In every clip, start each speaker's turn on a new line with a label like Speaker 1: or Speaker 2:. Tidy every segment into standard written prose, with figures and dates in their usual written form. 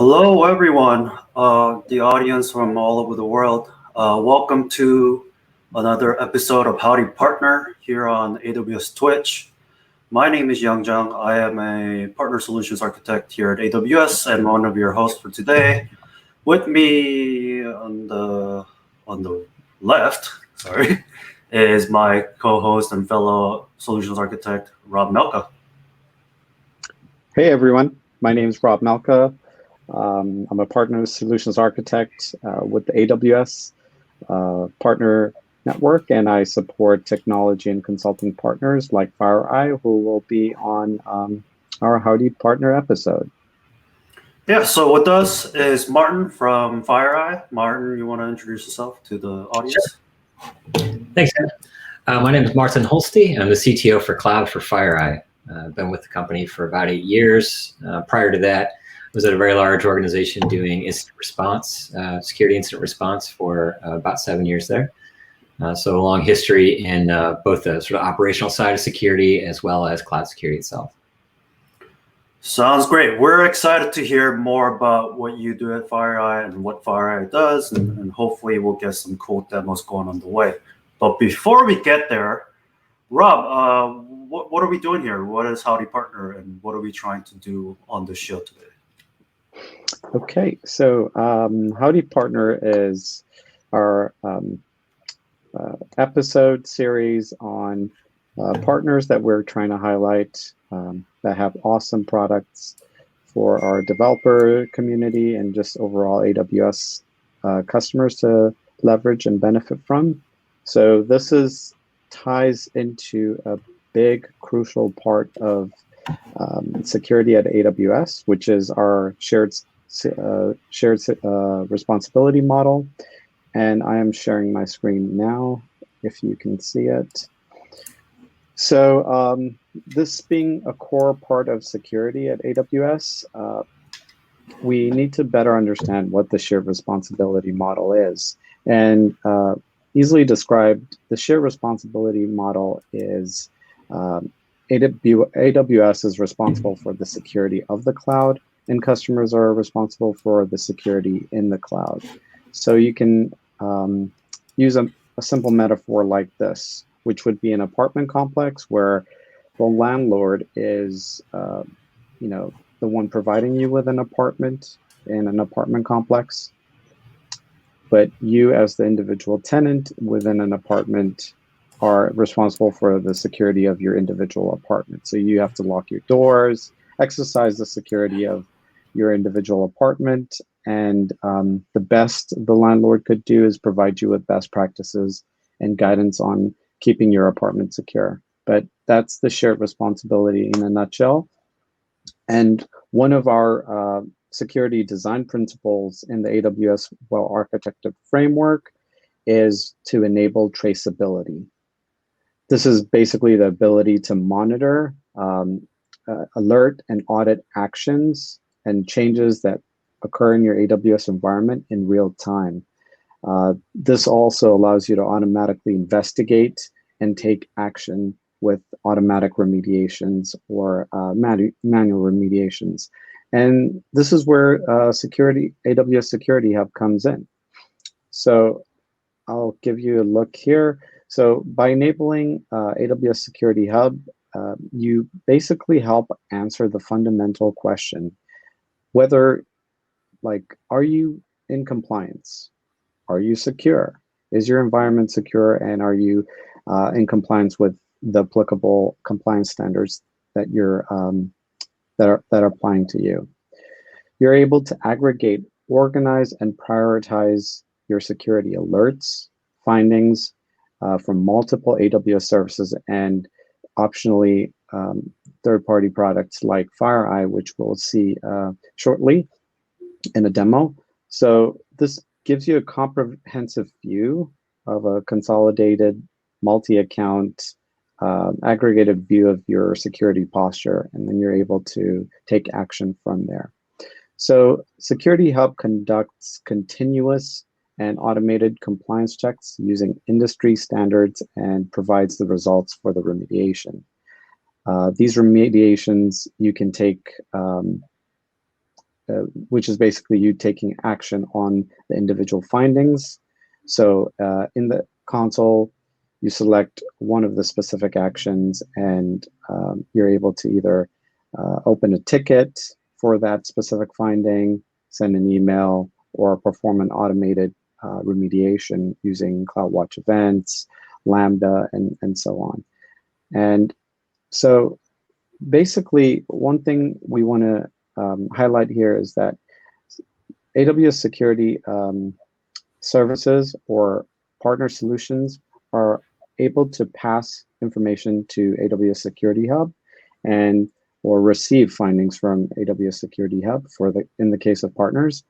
Speaker 1: Hello, everyone, the audience from all over the world. Welcome to another episode of Howdy Partner here on AWS Twitch. My name is Young Jung. I am a partner solutions architect here at AWS and one of your hosts for today. With me on the left, sorry, is my co-host and fellow solutions architect Rob Melka.
Speaker 2: Hey everyone, my name is Rob Melka. I'm a partner solutions architect with the AWS partner network, and I support technology and consulting partners like FireEye, who will be on our Howdy partner episode.
Speaker 1: Yeah, so with us is Martin from FireEye. Martin, you want to introduce yourself to the audience?
Speaker 3: Sure. Thanks, Ed. My name is Martin Holste, and I'm the CTO for Cloud for FireEye. I've been with the company for about 8 years. Prior to that, I was at a very large organization doing incident response, security incident response for about 7 years there. So a long history in both the sort of operational side of security as well as cloud security itself.
Speaker 1: Sounds great. We're excited to hear more about what you do at FireEye and what FireEye does, and hopefully we'll get some cool demos going on the way. But before we get there, Rob, what are we doing here? What is Howdy Partner, and what are we trying to do on this show today?
Speaker 2: Okay, so Howdy Partner is our episode series on partners that we're trying to highlight that have awesome products for our developer community and just overall AWS customers to leverage and benefit from. So this ties into a big crucial part of security at AWS, which is our shared responsibility model. And I am sharing my screen now, if you can see it. So this being a core part of security at AWS, we need to better understand what the shared responsibility model is. And easily described, the shared responsibility model is AWS is responsible for the security of the cloud, and customers are responsible for the security in the cloud. So you can use a simple metaphor like this, which would be an apartment complex where the landlord is, the one providing you with an apartment in an apartment complex. But you, as the individual tenant within an apartment, are responsible for the security of your individual apartment. So you have to lock your doors, exercise the security of your individual apartment, and the best the landlord could do is provide you with best practices and guidance on keeping your apartment secure. But that's the shared responsibility in a nutshell. And one of our security design principles in the AWS well-architected framework is to enable traceability. This is basically the ability to monitor, alert, and audit actions and changes that occur in your AWS environment in real time. This also allows you to automatically investigate and take action with automatic remediations or manual remediations. And this is where AWS Security Hub comes in. So I'll give you a look here. So by enabling AWS Security Hub, you basically help answer the fundamental question, whether, are you in compliance? Are you secure? Is your environment secure? And are you in compliance with the applicable compliance standards that that are applying to you? You're able to aggregate, organize, and prioritize your security alerts, findings from multiple AWS services, and optionally third-party products like FireEye, which we'll see shortly in a demo. So this gives you a comprehensive view of a consolidated multi-account aggregated view of your security posture, and then you're able to take action from there. So Security Hub conducts continuous and automated compliance checks using industry standards and provides the results for the remediation. These remediations you can take which is basically you taking action on the individual findings. So in the console, you select one of the specific actions, and you're able to either open a ticket for that specific finding, send an email, or perform an automated remediation using CloudWatch events, Lambda, and so on. And so basically, one thing we want to highlight here is that AWS security services or partner solutions are able to pass information to AWS Security Hub and or receive findings from AWS Security Hub in the case of partners.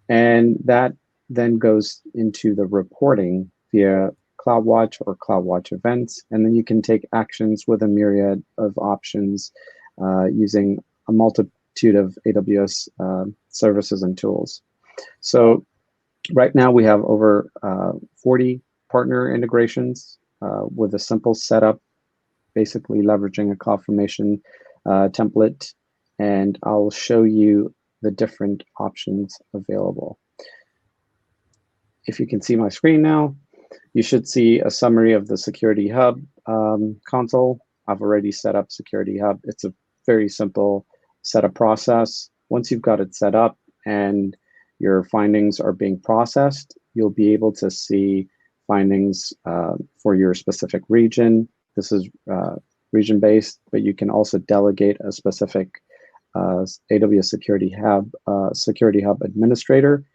Speaker 2: And that then goes into the reporting via CloudWatch or CloudWatch events. And then you can take actions with a myriad of options using a multitude of AWS services and tools. So right now we have over 40 partner integrations with a simple setup, basically leveraging a CloudFormation template. And I'll show you the different options available. If you can see my screen now, you should see a summary of the Security Hub console. I've already set up Security Hub. It's a very simple setup process. Once you've got it set up and your findings are being processed, you'll be able to see findings for your specific region. This is region-based, but you can also delegate a specific AWS Security Hub administrator.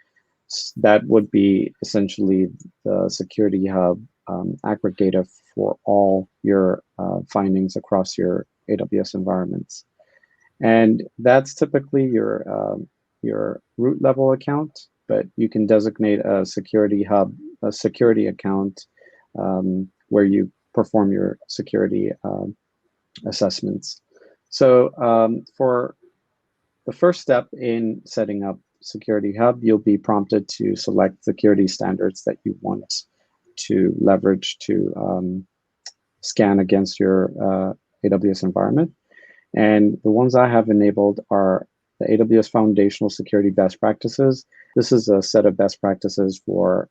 Speaker 2: That would be essentially the Security Hub aggregator for all your findings across your AWS environments. And that's typically your root level account, but you can designate a Security Hub, a security account where you perform your security assessments. So for the first step in setting up Security Hub, you'll be prompted to select security standards that you want to leverage to scan against your AWS environment. And the ones I have enabled are the AWS Foundational Security Best Practices. This is a set of best practices for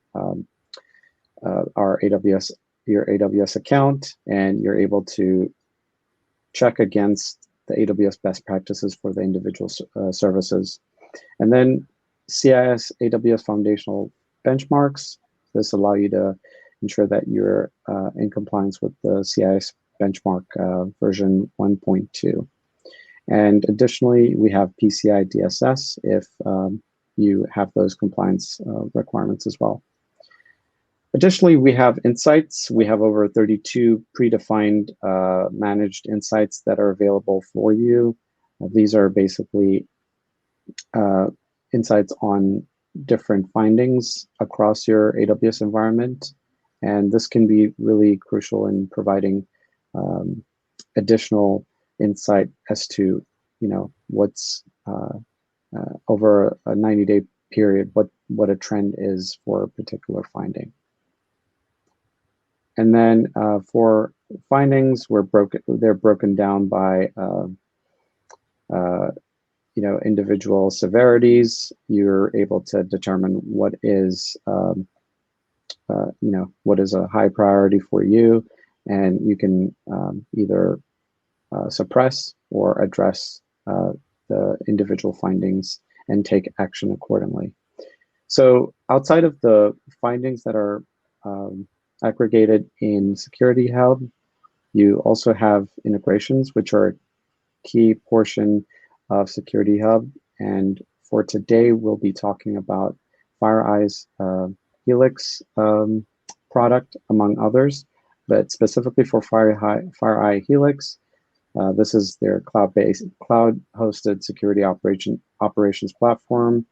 Speaker 2: your AWS account, and you're able to check against the AWS best practices for the individual services. And then CIS AWS Foundational Benchmarks. This allows you to ensure that you're in compliance with the CIS benchmark version 1.2. And additionally, we have PCI DSS if you have those compliance requirements as well. Additionally, we have insights. We have over 32 predefined managed insights that are available for you. These are basically insights on different findings across your AWS environment. And this can be really crucial in providing additional insight as to, what's over a 90-day period, what a trend is for a particular finding. And then for findings, they're broken down by individual severities. You're able to determine what is what is a high priority for you, and you can either suppress or address the individual findings and take action accordingly. So outside of the findings that are aggregated in Security Hub, you also have integrations, which are a key portion of Security Hub. And for today, we'll be talking about FireEye's Helix product, among others. But specifically for FireEye Helix, this is their cloud-hosted security operations platform,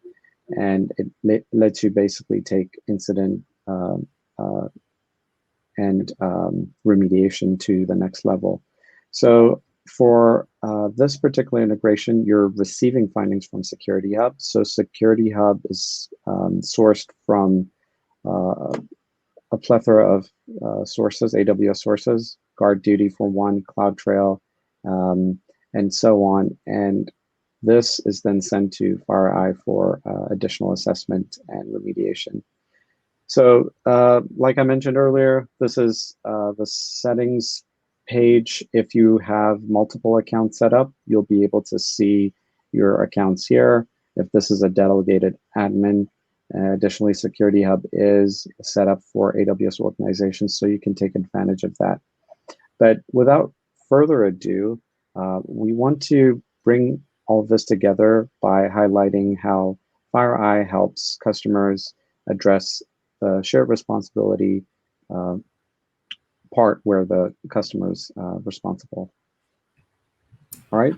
Speaker 2: and it lets you basically take incident and remediation to the next level. So for this particular integration, you're receiving findings from Security Hub. So Security Hub is sourced from a plethora of sources, AWS sources, GuardDuty for one, CloudTrail, and so on. And This is then sent to FireEye for additional assessment and remediation. So like I mentioned earlier, this is the settings page. If you have multiple accounts set up, you'll be able to see your accounts here. If this is a delegated admin, additionally, Security Hub is set up for AWS organizations, so you can take advantage of that. But without further ado, we want to bring all of this together by highlighting how FireEye helps customers address the shared responsibility part where the customer's responsible. All right,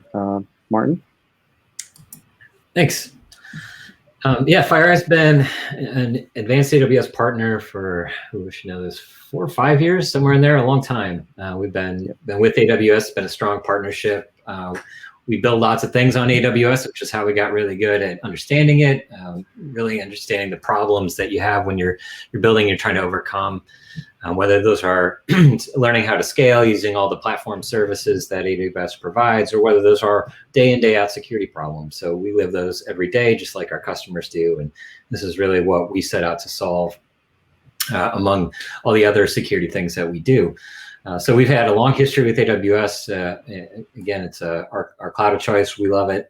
Speaker 2: Martin.
Speaker 3: Thanks. Yeah, FireEye's been an advanced AWS partner for, who should know this, 4 or 5 years, somewhere in there, a long time. We've been with AWS, it's been a strong partnership. We build lots of things on AWS, which is how we got really good at understanding it, really understanding the problems that you have when you're building, you're trying to overcome, whether those are learning how to scale using all the platform services that AWS provides, or whether those are day in, day out security problems. So we live those every day, just like our customers do. And this is really what we set out to solve among all the other security things that we do. So we've had a long history with AWS. Again, it's our cloud of choice. We love it,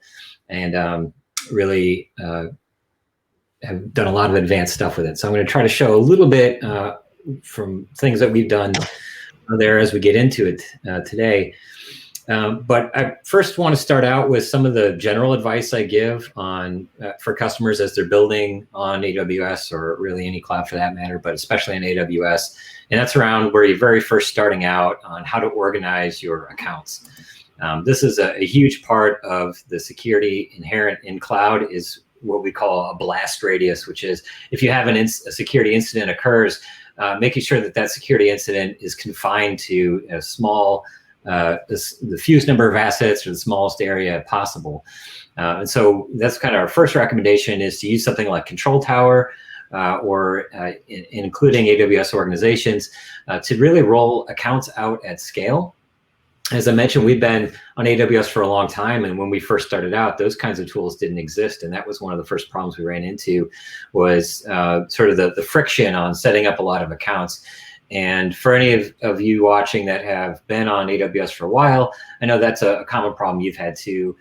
Speaker 3: and really have done a lot of advanced stuff with it. So I'm going to try to show a little bit from things that we've done there as we get into it today. But I first want to start out with some of the general advice I give on for customers as they're building on AWS, or really any cloud for that matter, but especially on AWS. And that's around where you're very first starting out on how to organize your accounts. This is a huge part of the security inherent in cloud, is what we call a blast radius, which is if you have a security incident occurs, making sure that that security incident is confined to a small, the fewest number of assets or the smallest area possible. And so that's kind of our first recommendation, is to use something like Control Tower, or including AWS organizations, to really roll accounts out at scale. As I mentioned, we've been on AWS for a long time, and when we first started out, those kinds of tools didn't exist, and that was one of the first problems we ran into, was sort of the friction on setting up a lot of accounts. And for any of you watching that have been on AWS for a while, I know that's a common problem you've had too,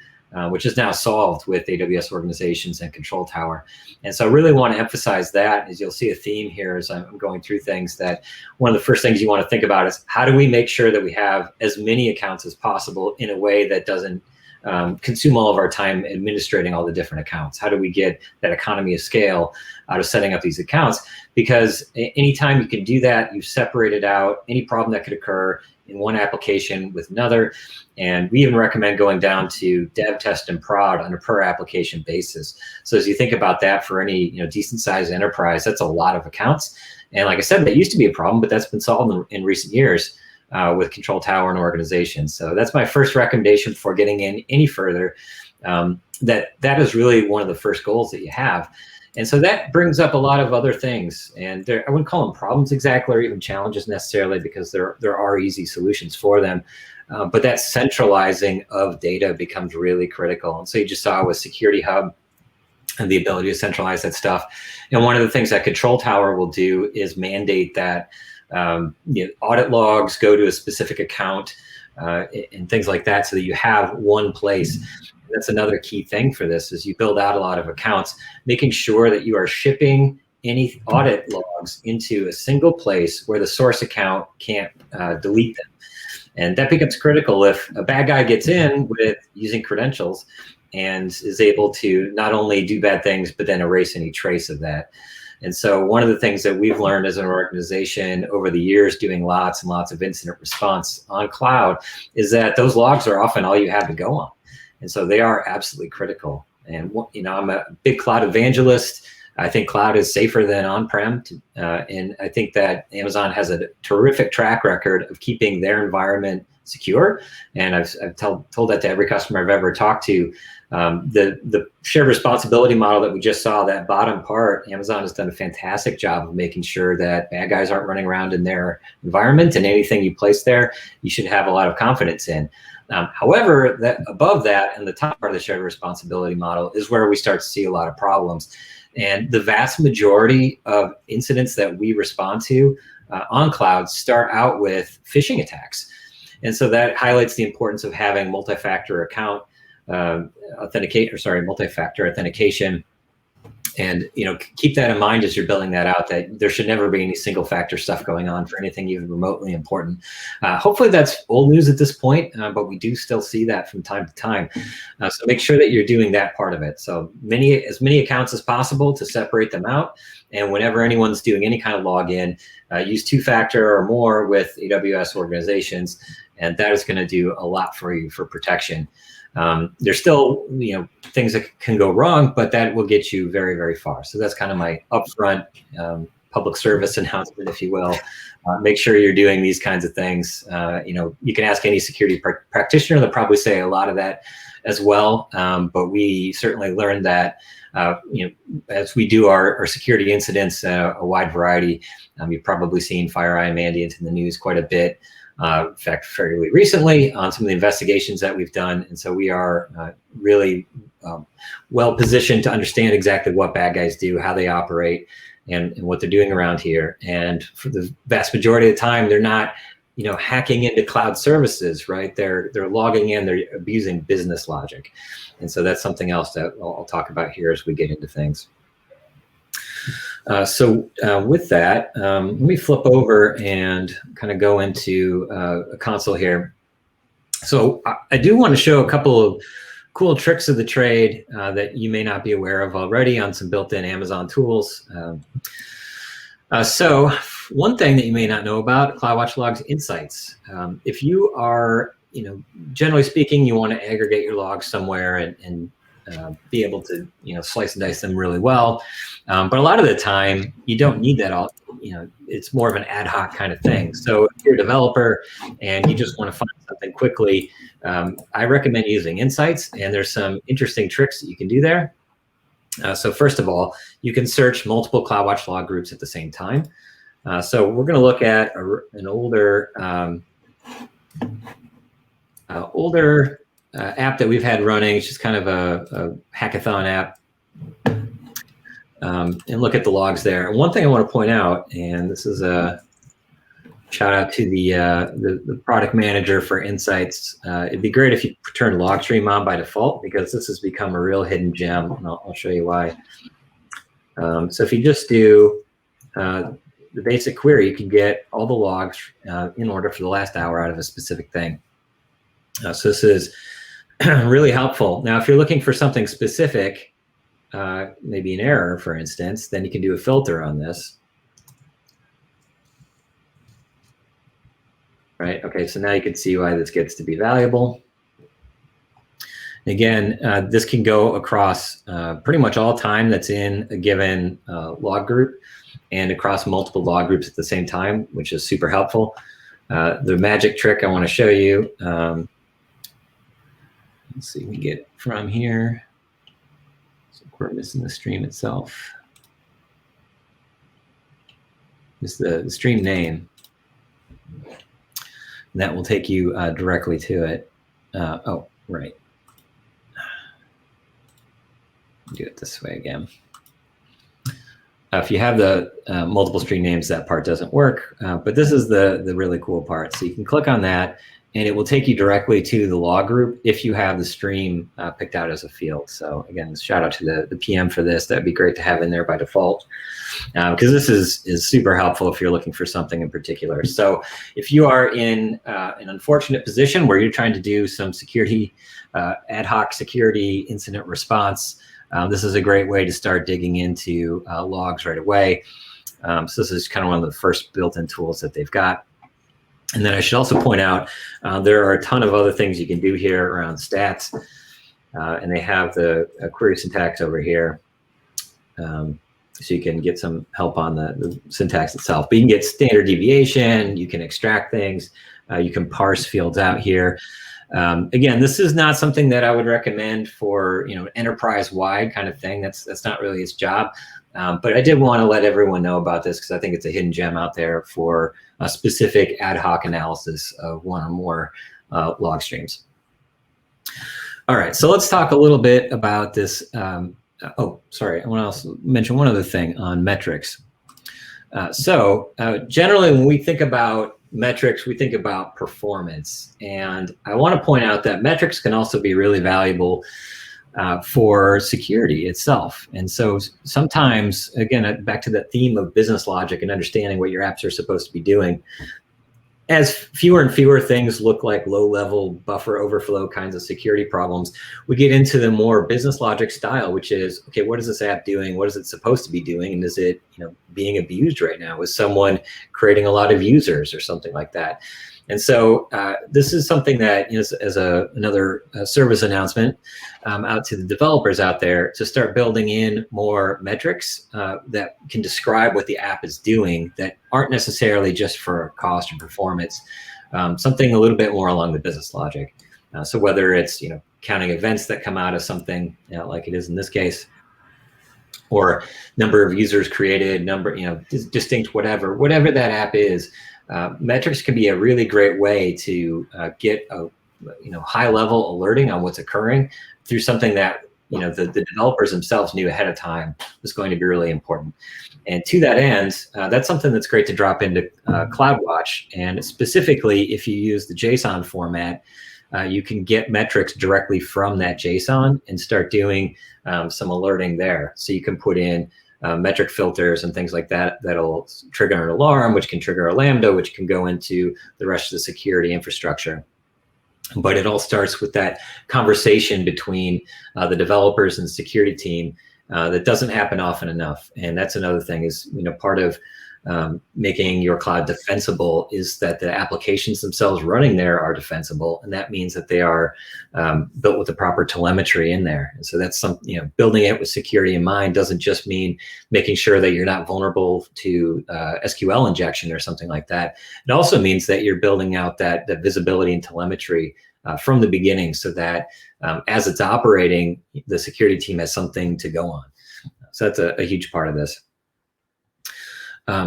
Speaker 3: which is now solved with AWS organizations and Control Tower. And so I really want to emphasize that, as you'll see a theme here as I'm going through things, that one of the first things you want to think about is how do we make sure that we have as many accounts as possible in a way that doesn't consume all of our time administrating all the different accounts? How do we get that economy of scale out of setting up these accounts? Because anytime you can do that, you've separated out any problem that could occur in one application with another. And we even recommend going down to dev, test, and prod on a per application basis. So as you think about that for any decent sized enterprise, that's a lot of accounts. And like I said, that used to be a problem, but that's been solved in recent years with Control Tower and organizations. So that's my first recommendation before getting in any further. That is really one of the first goals that you have. And so that brings up a lot of other things, and I wouldn't call them problems exactly, or even challenges necessarily, because there are easy solutions for them. But that centralizing of data becomes really critical. And so you just saw with Security Hub and the ability to centralize that stuff. And one of the things that Control Tower will do is mandate that audit logs go to a specific account and things like that, so that you have one place. That's another key thing for this, is you build out a lot of accounts, making sure that you are shipping any audit logs into a single place where the source account can't delete them. And that becomes critical if a bad guy gets in with using credentials and is able to not only do bad things, but then erase any trace of that. And so one of the things that we've learned as an organization over the years, doing lots and lots of incident response on cloud, is that those logs are often all you have to go on. And so they are absolutely critical. And I'm a big cloud evangelist. I think cloud is safer than on-prem. And I think that Amazon has a terrific track record of keeping their environment secure. And I've told that to every customer I've ever talked to. The shared responsibility model that we just saw, that bottom part, Amazon has done a fantastic job of making sure that bad guys aren't running around in their environment, and anything you place there, you should have a lot of confidence in. However, that above that and the top part of the shared responsibility model is where we start to see a lot of problems. And the vast majority of incidents that we respond to on cloud start out with phishing attacks. And so that highlights the importance of having multi-factor authentication. And keep that in mind as you're building that out, that there should never be any single factor stuff going on for anything even remotely important. Hopefully that's old news at this point, but we do still see that from time to time. So make sure that you're doing that part of it. So as many accounts as possible to separate them out. And whenever anyone's doing any kind of login, use 2-factor or more with AWS organizations, and that is going to do a lot for you for protection. There's still, things that can go wrong, but that will get you very, very far. So that's kind of my upfront public service announcement, if you will. Make sure you're doing these kinds of things. You can ask any security practitioner; they'll probably say a lot of that as well. But we certainly learned that, as we do our security incidents, a wide variety. You've probably seen FireEye and Mandiant in the news quite a bit. In fact, fairly recently on some of the investigations that we've done. And so we are really well positioned to understand exactly what bad guys do, how they operate, and what they're doing around here. And for the vast majority of the time, they're not, hacking into cloud services, right? They're logging in, they're abusing business logic. And so that's something else that I'll talk about here as we get into things. With that, let me flip over and kind of go into a console here. So I do want to show a couple of cool tricks of the trade that you may not be aware of already on some built-in Amazon tools. So one thing that you may not know about CloudWatch Logs Insights. If you are, generally speaking, you want to aggregate your logs somewhere and be able to, slice and dice them really well. But a lot of the time, you don't need that all. It's more of an ad hoc kind of thing. So if you're a developer and you just want to find something quickly, I recommend using Insights. And there's some interesting tricks that you can do there. So first of all, you can search multiple CloudWatch log groups at the same time. So we're going to look at an older app that we've had running. It's just kind of a hackathon app, and look at the logs there. And one thing I want to point out, and this is a shout out to the product manager for Insights. It'd be great if you turn Logstream on by default, because this has become a real hidden gem, and I'll show you why. So if you just do the basic query, you can get all the logs in order for the last hour out of a specific thing. So this is really helpful. Now, if you're looking for something specific, maybe an error, for instance, then you can do a filter on this. Right, okay, so now you can see why this gets to be valuable. Again, this can go across pretty much all time that's in a given log group and across multiple log groups at the same time, which is super helpful. The magic trick I want to show you, let's see, we get from here. So we're missing the stream itself. This is the stream name. That will take you directly to it. Oh, right. Do it this way again. If you have the multiple stream names, that part doesn't work. But this is the really cool part. So you can click on that, and it will take you directly to the log group if you have the stream picked out as a field. So again, shout out to the PM for this. That'd be great to have in there by default, because this is super helpful if you're looking for something in particular. So if you are in an unfortunate position where you're trying to do some security, ad hoc security incident response, this is a great way to start digging into logs right away. So this is kind of one of the first built-in tools that they've got. And then I should also point out, there are a ton of other things you can do here around stats. And they have the query syntax over here. So you can get some help on the syntax itself. But you can get standard deviation, you can extract things. You can parse fields out here. Again, this is not something that I would recommend for enterprise-wide kind of thing. That's not really its job. But I did want to let everyone know about this because I think it's a hidden gem out there for a specific ad hoc analysis of one or more log streams. All right, so let's talk a little bit about this. Oh, sorry, I want to also mention one other thing on metrics. Generally, when we think about metrics, we think about performance. And I want to point out that metrics can also be really valuable for security itself. And so sometimes, again, back to that theme of business logic and understanding what your apps are supposed to be doing, as fewer and fewer things look like low-level buffer overflow kinds of security problems, we get into the more business logic style, which is, okay, what is this app doing? What is it supposed to be doing? And is it being abused right now? Is someone creating a lot of users or something like that? And so this is something that, as another service announcement out to the developers out there, to start building in more metrics that can describe what the app is doing that aren't necessarily just for cost or performance, something a little bit more along the business logic. So whether it's counting events that come out of something like it is in this case, or number of users created, distinct whatever that app is. Metrics can be a really great way to get a high level alerting on what's occurring through something that the developers themselves knew ahead of time was going to be really important. And to that end, that's something that's great to drop into CloudWatch. And specifically, if you use the JSON format, you can get metrics directly from that JSON and start doing some alerting there. So you can put in metric filters and things like that that'll trigger an alarm, which can trigger a Lambda, which can go into the rest of the security infrastructure. But it all starts with that conversation between the developers and the security team that doesn't happen often enough. And that's another thing is, part of making your cloud defensible is that the applications themselves running there are defensible. And that means that they are built with the proper telemetry in there. And so that's building it with security in mind doesn't just mean making sure that you're not vulnerable to SQL injection or something like that. It also means that you're building out that visibility and telemetry from the beginning so that as it's operating, the security team has something to go on. So that's a huge part of this.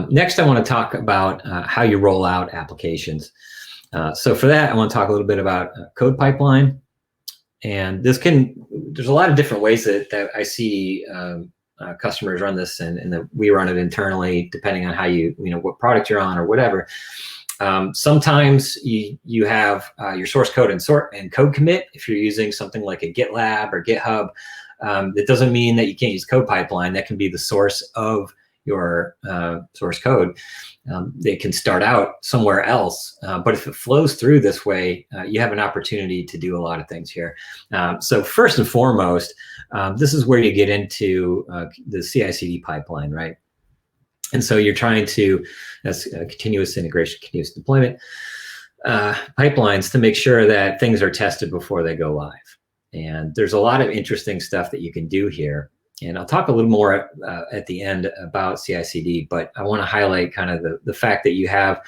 Speaker 3: Next, I want to talk about how you roll out applications. So for that, I want to talk a little bit about code pipeline. And there's a lot of different ways that I see customers run this and that we run it internally, depending on how what product you're on or whatever. Sometimes you have your source code and code commit. If you're using something like a GitLab or GitHub, that doesn't mean that you can't use code pipeline. That can be the source of your source code. They can start out somewhere else, but if it flows through this way, you have an opportunity to do a lot of things here. So first and foremost, this is where you get into the CI/CD pipeline, right? And so you're trying to, that's continuous integration, continuous deployment pipelines to make sure that things are tested before they go live. And there's a lot of interesting stuff that you can do here. And I'll talk a little more at the end about CI/CD, but I want to highlight kind of the fact that you have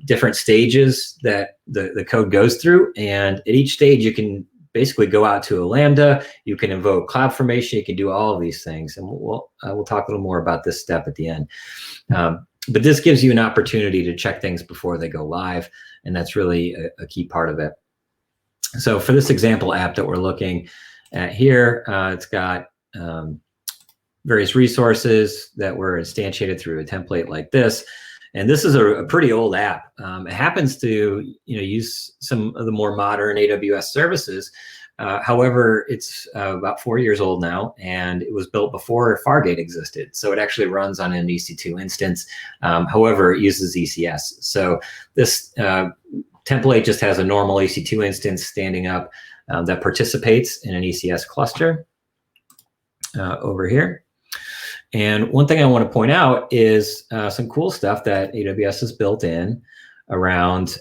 Speaker 3: different stages that the code goes through. And at each stage, you can basically go out to a Lambda, you can invoke CloudFormation, you can do all of these things. And we'll talk a little more about this step at the end. But this gives you an opportunity to check things before they go live. And that's really a key part of it. So for this example app that we're looking at here, it's got various resources that were instantiated through a template like this. And this is a pretty old app. It happens to use some of the more modern AWS services. However, it's about 4 years old now, and it was built before Fargate existed. So it actually runs on an EC2 instance. However, it uses ECS. So this template just has a normal EC2 instance standing up that participates in an ECS cluster over here. And one thing I want to point out is some cool stuff that AWS has built in around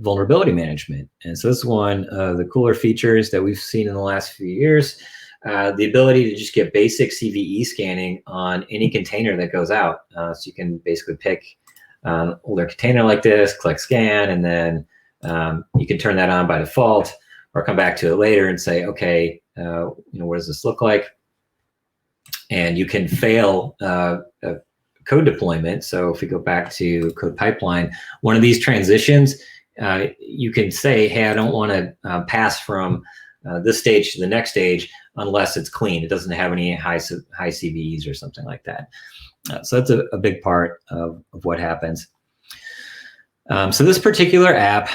Speaker 3: vulnerability management. And so this is one of the cooler features that we've seen in the last few years, the ability to just get basic CVE scanning on any container that goes out. So you can basically pick an older container like this, click scan, and then You can turn that on by default or come back to it later and say, okay, what does this look like? And you can fail a code deployment. So if we go back to code pipeline, one of these transitions, you can say, hey, I don't want to pass from this stage to the next stage unless it's clean. It doesn't have any high CVEs or something like that. So that's a big part of what happens. So this particular app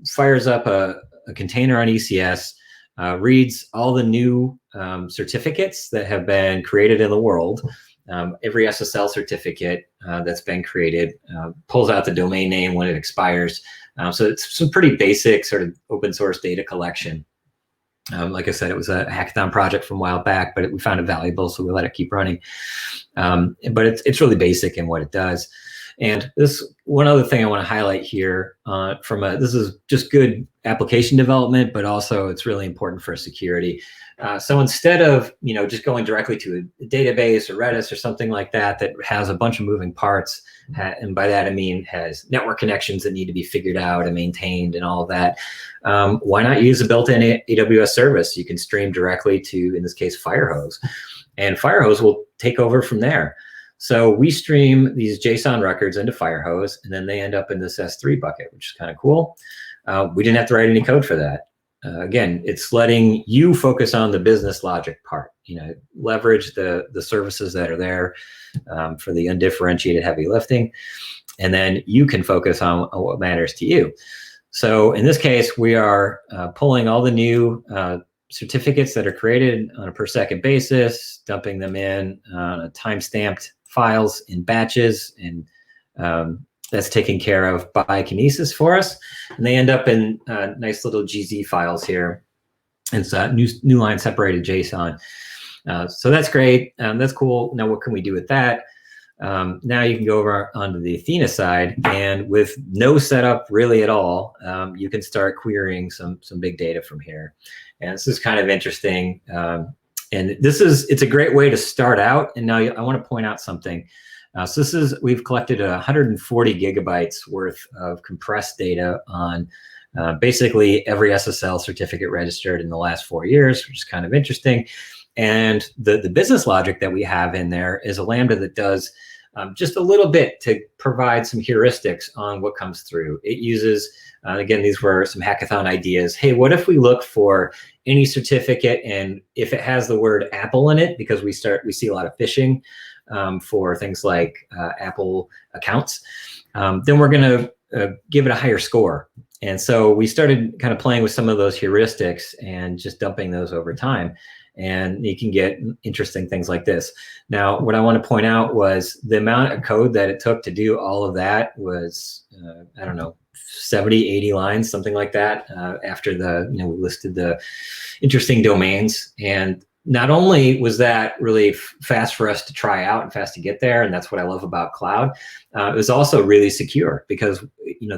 Speaker 3: fires up a container on ECS, reads all the new certificates that have been created in the world. Every SSL certificate that's been created, pulls out the domain name when it expires. So it's some pretty basic sort of open source data collection. Like I said, it was a hackathon project from a while back, but we found it valuable, so we let it keep running. But it's really basic in what it does. And this one other thing I want to highlight here this is just good application development, but also it's really important for security. So instead of just going directly to a database or Redis or something like that has a bunch of moving parts, and by that I mean has network connections that need to be figured out and maintained and all of that, why not use a built-in AWS service? You can stream directly to, in this case, Firehose, and Firehose will take over from there. So we stream these JSON records into Firehose, and then they end up in this S3 bucket, which is kind of cool. We didn't have to write any code for that. Again, it's letting you focus on the business logic part. Leverage the services that are there for the undifferentiated heavy lifting, and then you can focus on what matters to you. So in this case, we are pulling all the new certificates that are created on a per second basis, dumping them in time-stamped files in batches, and that's taken care of by Kinesis for us. And they end up in nice little GZ files here. And it's new line separated JSON. So that's great. That's cool. Now what can we do with that? Now you can go over onto the Athena side, and with no setup really at all, you can start querying some big data from here. And this is kind of interesting. And it's a great way to start out. And now I want to point out something. So we've collected 140 gigabytes worth of compressed data on basically every SSL certificate registered in the last 4 years, which is kind of interesting. And the business logic that we have in there is a Lambda that does just a little bit to provide some heuristics on what comes through. It uses, again, these were some hackathon ideas. Hey, what if we look for any certificate, and if it has the word Apple in it, because we see a lot of phishing for things like Apple accounts, then we're going to give it a higher score. And so we started kind of playing with some of those heuristics and just dumping those over time. And you can get interesting things like this. Now, what I want to point out was the amount of code that it took to do all of that was, I don't know, 70, 80 lines, something like that, after we listed the interesting domains. And not only was that really fast for us to try out and fast to get there, and that's what I love about cloud, it was also really secure, because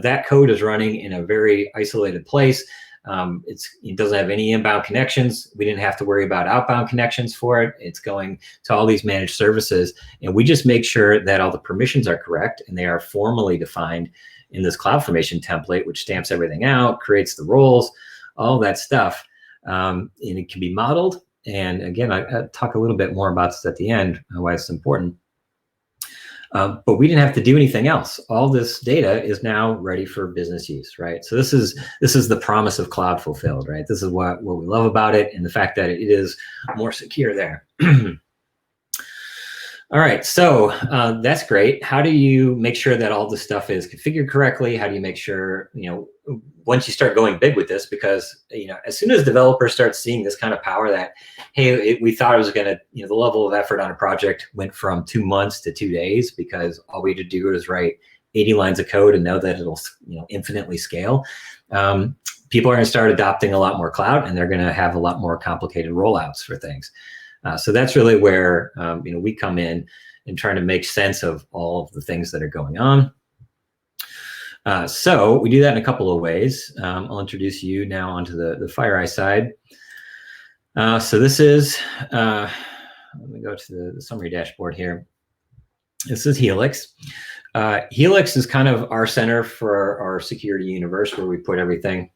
Speaker 3: that code is running in a very isolated place. It doesn't have any inbound connections. We didn't have to worry about outbound connections for it. It's going to all these managed services, and we just make sure that all the permissions are correct and they are formally defined in this CloudFormation template, which stamps everything out, creates the roles, all that stuff, and it can be modeled. And again, I talk a little bit more about this at the end, why it's important. But we didn't have to do anything else. All this data is now ready for business use, right? So this is the promise of cloud fulfilled, right? This is what we love about it, and the fact that it is more secure there. All right, so that's great. How do you make sure that all this stuff is configured correctly? How do you make sure, once you start going big with this, because, as soon as developers start seeing this kind of power that, hey, we thought it was going to, the level of effort on a project went from 2 months to 2 days because all we had to do is write 80 lines of code and know that it'll, infinitely scale. People are going to start adopting a lot more cloud, and they're going to have a lot more complicated rollouts for things. So that's really where we come in and trying to make sense of all of the things that are going on. So we do that in a couple of ways. I'll introduce you now onto the FireEye side. So this is, let me go to the summary dashboard here. This is Helix. Helix is kind of our center for our security universe, where we put everything.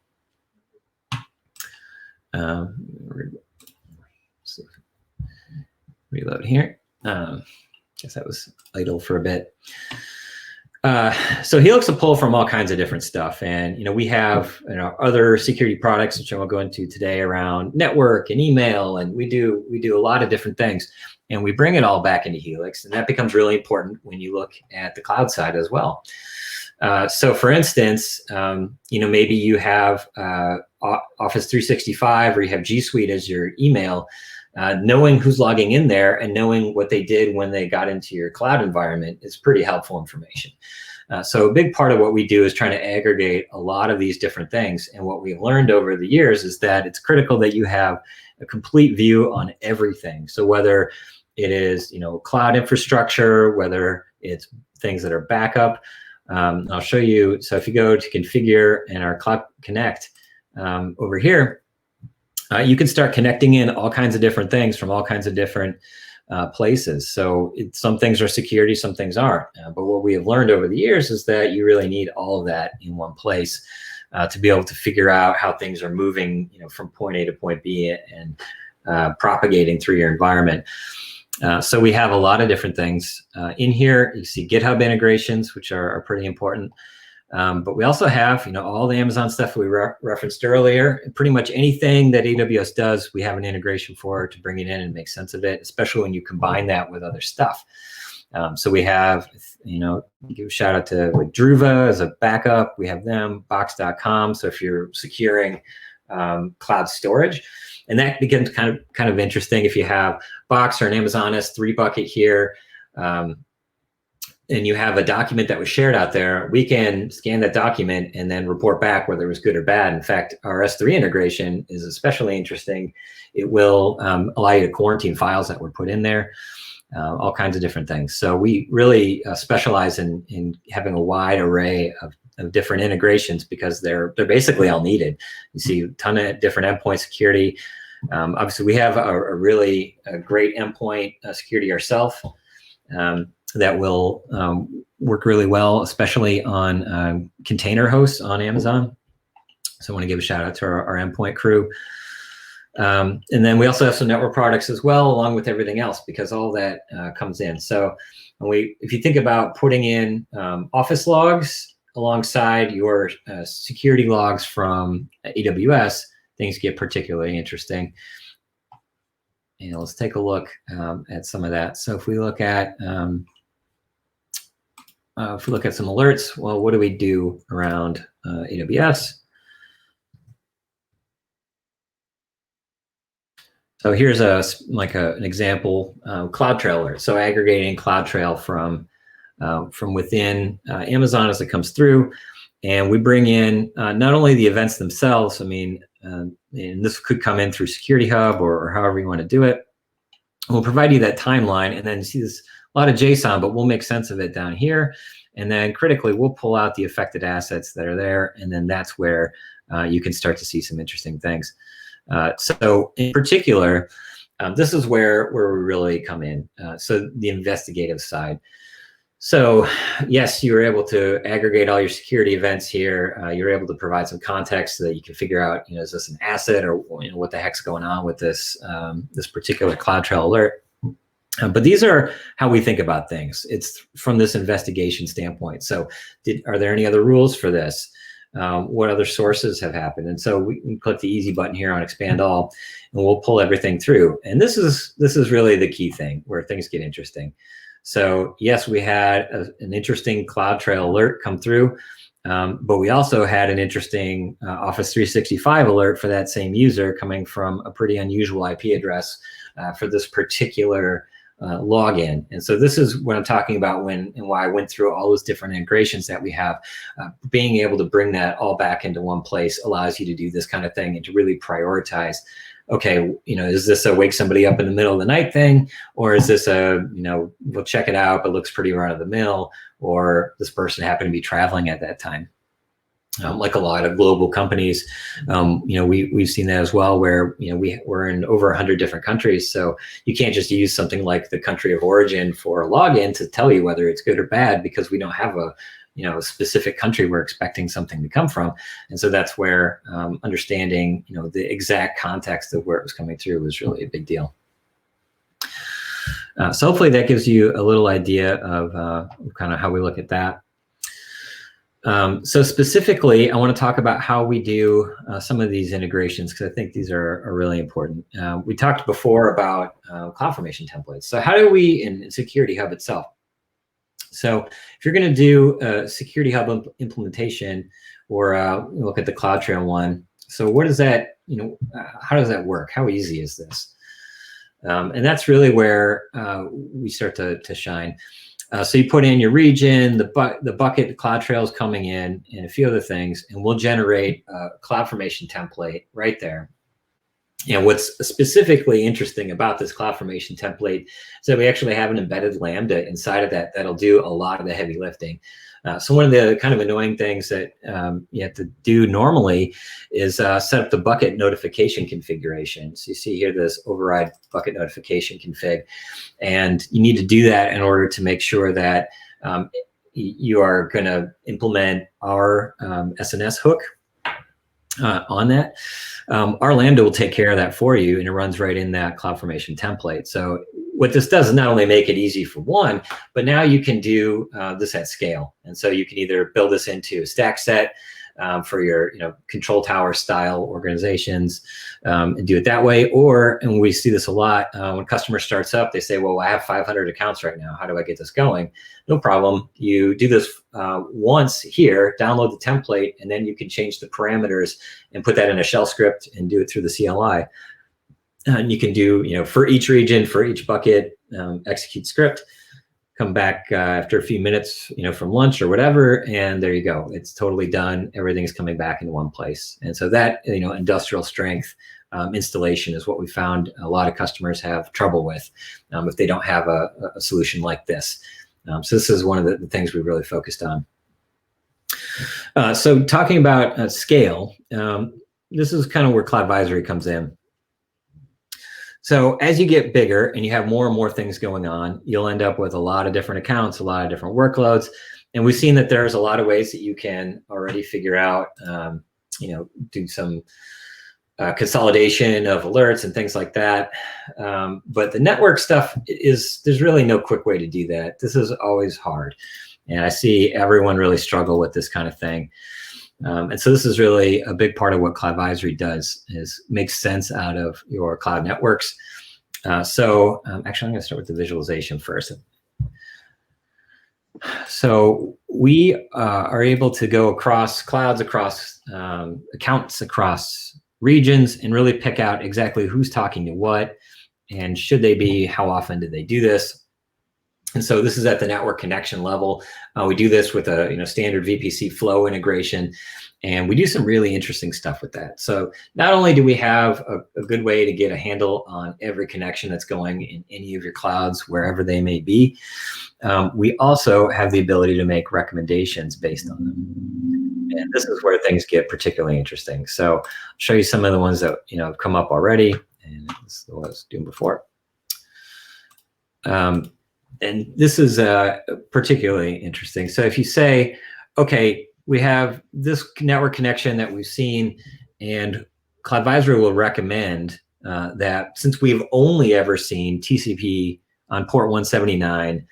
Speaker 3: Reload here. Guess that was idle for a bit. So Helix will pull from all kinds of different stuff, and we have other security products, which I will go into today, around network and email, and we do a lot of different things, and we bring it all back into Helix, and that becomes really important when you look at the cloud side as well. So for instance, maybe you have Office 365 or you have G Suite as your email. Knowing who's logging in there and knowing what they did when they got into your cloud environment is pretty helpful information. So a big part of what we do is trying to aggregate a lot of these different things. And what we've learned over the years is that it's critical that you have a complete view on everything. So whether it is, cloud infrastructure, whether it's things that are backup, I'll show you. So if you go to configure and our Cloud Connect over here, you can start connecting in all kinds of different things from all kinds of different places. So some things are security, some things aren't. But what we have learned over the years is that you really need all of that in one place to be able to figure out how things are moving, from point A to point B and propagating through your environment. So we have a lot of different things in here. You see GitHub integrations, which are pretty important. But we also have, all the Amazon stuff we referenced earlier. Pretty much anything that AWS does, we have an integration for to bring it in and make sense of it, especially when you combine that with other stuff. So we have, give a shout out to like Druva as a backup. We have them, box.com. So if you're securing cloud storage, and that becomes kind of interesting if you have Box or an Amazon S3 bucket here. And you have a document that was shared out there, we can scan that document and then report back whether it was good or bad. In fact, our S3 integration is especially interesting. It will allow you to quarantine files that were put in there, all kinds of different things. So we really specialize in having a wide array of different integrations because they're basically all needed. You see a ton of different endpoint security. Obviously, we have a really great endpoint security ourselves. That will work really well, especially on container hosts on Amazon. So I want to give a shout out to our endpoint crew. And then we also have some network products as well, along with everything else, because all that comes in. So if you think about putting in Office logs alongside your security logs from AWS, things get particularly interesting. And let's take a look at some of that. So if we look at some alerts, well, what do we do around AWS? So here's an example, CloudTrail alert. So aggregating CloudTrail from within Amazon as it comes through, and we bring in not only the events themselves. I mean, and this could come in through Security Hub or however you want to do it. We'll provide you that timeline, and then you see this a lot of JSON, but we'll make sense of it down here. And then critically, we'll pull out the affected assets that are there, and then that's where you can start to see some interesting things. So in particular, this is where we really come in. So the investigative side. So yes, you're able to aggregate all your security events here. You're able to provide some context so that you can figure out, is this an asset or what the heck's going on with this this particular CloudTrail alert. But these are how we think about things. It's from this investigation standpoint. So are there any other rules for this? What other sources have happened? And so we can click the easy button here on expand all, and we'll pull everything through. And this is really the key thing where things get interesting. So yes, we had an interesting CloudTrail alert come through, but we also had an interesting Office 365 alert for that same user coming from a pretty unusual IP address for this particular login. And so this is what I'm talking about and why I went through all those different integrations that we have. Being able to bring that all back into one place allows you to do this kind of thing and to really prioritize. Okay, is this a wake somebody up in the middle of the night thing, or is this we'll check it out, but looks pretty run of the mill, or this person happened to be traveling at that time. Like a lot of global companies, we've seen that as well, where we're in over 100 different countries. So you can't just use something like the country of origin for a login to tell you whether it's good or bad, because we don't have a specific country we're expecting something to come from. And so that's where understanding the exact context of where it was coming through was really a big deal. So hopefully that gives you a little idea of kind of how we look at that. So specifically, I want to talk about how we do some of these integrations, because I think these are really important. We talked before about CloudFormation templates. So how do we, in Security Hub itself? So if you're going to do a Security Hub implementation, or look at the CloudTrail one, so what is that, how does that work? How easy is this? And that's really where we start to shine. So you put in your region, the bucket, the CloudTrail is coming in, and a few other things, and we'll generate a CloudFormation template right there. And what's specifically interesting about this CloudFormation template is that we actually have an embedded Lambda inside of that that'll do a lot of the heavy lifting. So one of the kind of annoying things that you have to do normally is set up the bucket notification configuration. So you see here this override bucket notification config, and you need to do that in order to make sure that you are going to implement our SNS hook on that. Our Lambda will take care of that for you, and it runs right in that CloudFormation template. So what this does is not only make it easy for one, but now you can do this at scale. And so you can either build this into a stack set for your control tower style organizations and do it that way. Or, and we see this a lot, when a customer starts up, they say, well, I have 500 accounts right now. How do I get this going? No problem. You do this once here, download the template, and then you can change the parameters and put that in a shell script and do it through the CLI. And you can do, for each region, for each bucket, execute script, come back after a few minutes, from lunch or whatever, and there you go. It's totally done. Everything's coming back in one place. And so that, industrial strength installation is what we found a lot of customers have trouble with if they don't have a solution like this. So this is one of the things we really focused on. So talking about scale, this is kind of where CloudVisory comes in. So as you get bigger and you have more and more things going on, you'll end up with a lot of different accounts, a lot of different workloads. And we've seen that there's a lot of ways that you can already figure out, do some consolidation of alerts and things like that. But the network stuff there's really no quick way to do that. This is always hard. And I see everyone really struggle with this kind of thing. And so this is really a big part of what CloudVisory does, is makes sense out of your cloud networks. Actually, I'm going to start with the visualization first. So we are able to go across clouds, across accounts, across regions, and really pick out exactly who's talking to what, and should they be, how often do they do this. And so this is at the network connection level. We do this with a standard VPC flow integration, and we do some really interesting stuff with that. So not only do we have a good way to get a handle on every connection that's going in any of your clouds, wherever they may be, we also have the ability to make recommendations based on them. And this is where things get particularly interesting. So I'll show you some of the ones that have come up already, and this is what I was doing before. And this is particularly interesting. So if you say, okay, we have this network connection that we've seen, and CloudVisory will recommend that since we've only ever seen TCP on port 179,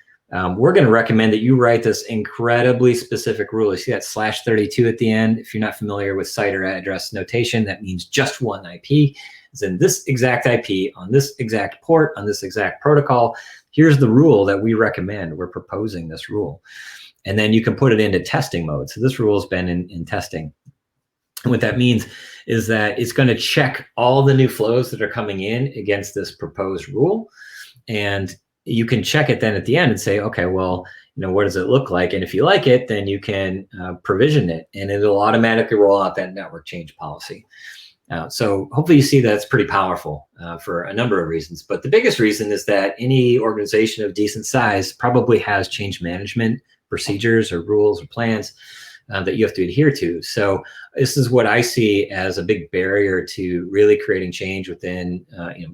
Speaker 3: we're going to recommend that you write this incredibly specific rule. You see that /32 at the end. If you're not familiar with site or address notation, that means just one IP. It's in this exact IP on this exact port on this exact protocol. Here's the rule that we recommend. We're proposing this rule. And then you can put it into testing mode. So this rule has been in testing. And what that means is that it's going to check all the new flows that are coming in against this proposed rule. And you can check it then at the end and say, okay, well, what does it look like? And if you like it, then you can provision it, and it'll automatically roll out that network change policy. So hopefully you see that's pretty powerful for a number of reasons. But the biggest reason is that any organization of decent size probably has change management procedures or rules or plans. that you have to adhere to. So this is what I see as a big barrier to really creating change within,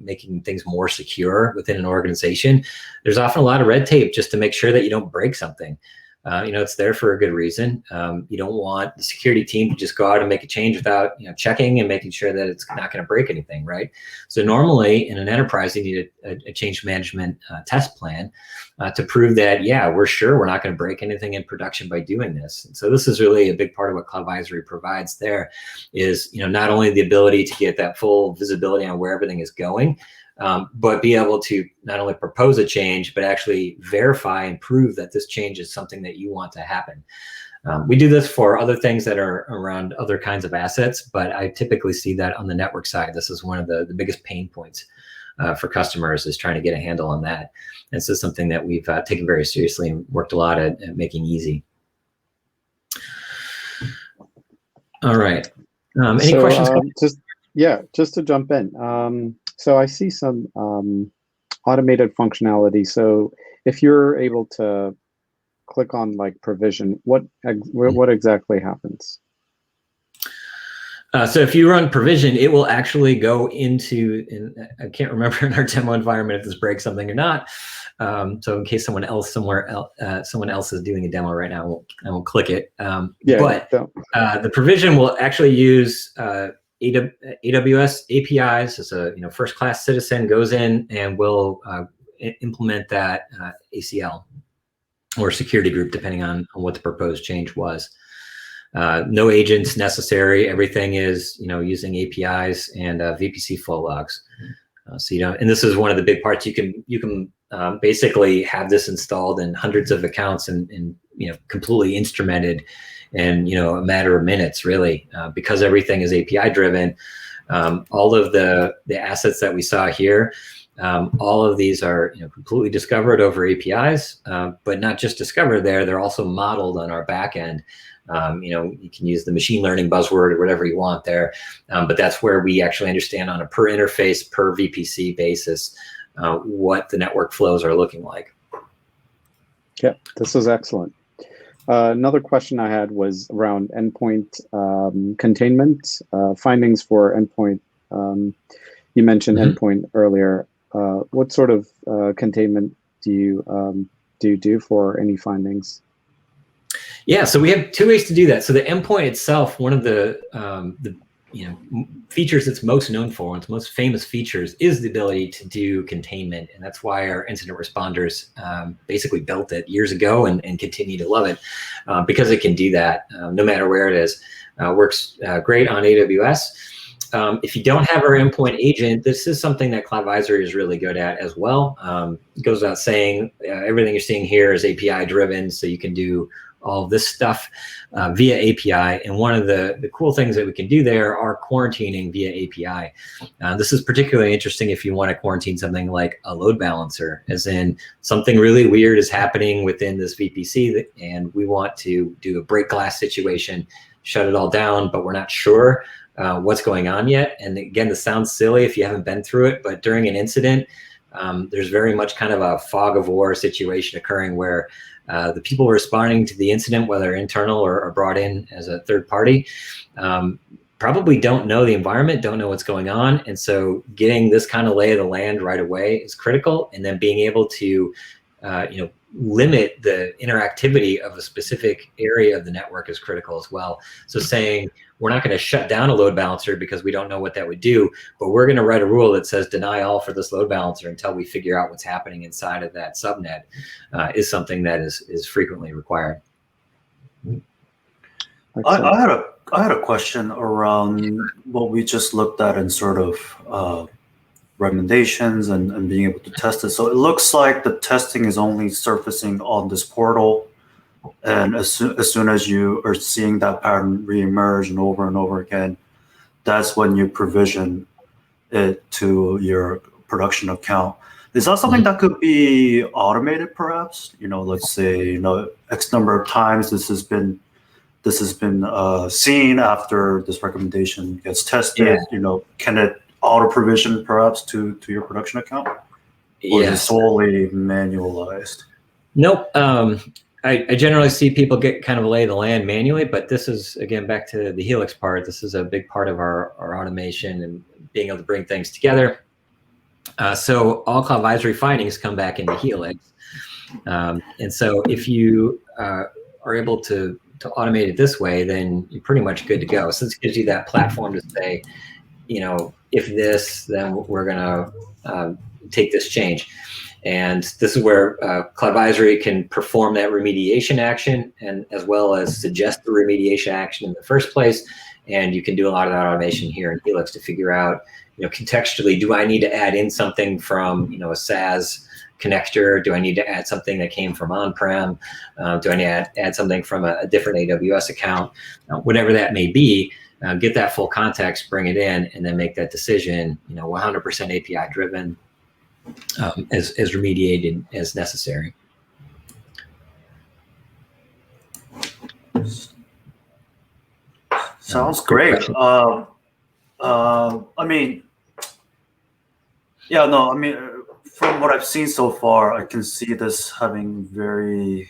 Speaker 3: making things more secure within an organization. There's often a lot of red tape just to make sure that you don't break something. It's there for a good reason. You don't want the security team to just go out and make a change without, checking and making sure that it's not going to break anything, right? So normally in an enterprise, you need a change management test plan to prove that, we're sure we're not going to break anything in production by doing this. And so this is really a big part of what CloudVisory provides there is, not only the ability to get that full visibility on where everything is going, but be able to not only propose a change, but actually verify and prove that this change is something that you want to happen. We do this for other things that are around other kinds of assets, but I typically see that on the network side. This is one of the biggest pain points for customers is trying to get a handle on that. And this is something that we've taken very seriously and worked a lot at making easy. All right. Any questions?
Speaker 2: Just to jump in. So I see some automated functionality. So if you're able to click on like provision, what exactly happens?
Speaker 3: So if you run provision, it will actually go into, and I can't remember in our demo environment if this breaks something or not. So in case someone else is doing a demo right now, I won't click it. But the provision will actually use AWS APIs. As a first-class citizen goes in and will implement that ACL or security group, depending on what the proposed change was. No agents necessary. Everything is using APIs and VPC flow logs. So and this is one of the big parts. You can basically have this installed in hundreds of accounts and completely instrumented in a matter of minutes, really, because everything is API driven. All of the assets that we saw here, all of these are completely discovered over APIs, but not just discovered there. They're also modeled on our back end. You can use the machine learning buzzword or whatever you want there, but that's where we actually understand on a per interface, per VPC basis, what the network flows are looking like.
Speaker 2: Yeah, this is excellent. Another question I had was around endpoint containment, findings for endpoint. You mentioned endpoint earlier. What sort of containment do you do for any findings?
Speaker 3: Yeah, so we have two ways to do that. So the endpoint itself, one of the features it's most known for, its most famous features, is the ability to do containment, and that's why our incident responders basically built it years ago and continue to love it because it can do that no matter where it is. Works great on AWS. If you don't have our endpoint agent, this is something that CloudVisory is really good at as well. It goes without saying, everything you're seeing here is API driven, so you can do all this stuff via API. And one of the cool things that we can do there are quarantining via API. This is particularly interesting if you want to quarantine something like a load balancer, as in something really weird is happening within this VPC and we want to do a break glass situation, shut it all down, but we're not sure what's going on yet. And again, this sounds silly if you haven't been through it, but during an incident, there's very much kind of a fog of war situation occurring where the people responding to the incident, whether internal or brought in as a third party, probably don't know the environment, don't know what's going on. And so getting this kind of lay of the land right away is critical. And then being able to, limit the interactivity of a specific area of the network is critical as well. So saying we're not going to shut down a load balancer because we don't know what that would do, but we're going to write a rule that says deny all for this load balancer until we figure out what's happening inside of that subnet is something that is frequently required.
Speaker 1: I had a question around what we just looked at in sort of recommendations and being able to test it. So it looks like the testing is only surfacing on this portal, and as soon as you are seeing that pattern reemerge and over again, that's when you provision it to your production account. Is that something that could be automated, perhaps? Let's say X number of times this has been seen after this recommendation gets tested.
Speaker 3: Yeah.
Speaker 1: Can it auto provision perhaps to your production account? Or is it solely manualized?
Speaker 3: Nope. I generally see people get kind of lay the land manually, but this is, again, back to the Helix part. This is a big part of our automation and being able to bring things together. So all Cloud Advisory findings come back into Helix. And so if you are able to automate it this way, then you're pretty much good to go. So this gives you that platform to say, if this, then we're going to take this change. And this is where Cloud Advisory can perform that remediation action, and as well as suggest the remediation action in the first place. And you can do a lot of that automation here in Helix to figure out, contextually, do I need to add in something from, a SaaS connector? Do I need to add something that came from on-prem? Do I need to add something from a different AWS account? Whatever that may be, get that full context, bring it in, and then make that decision, 100% API driven, as remediated as necessary.
Speaker 1: Sounds great. From what I've seen so far, I can see this having very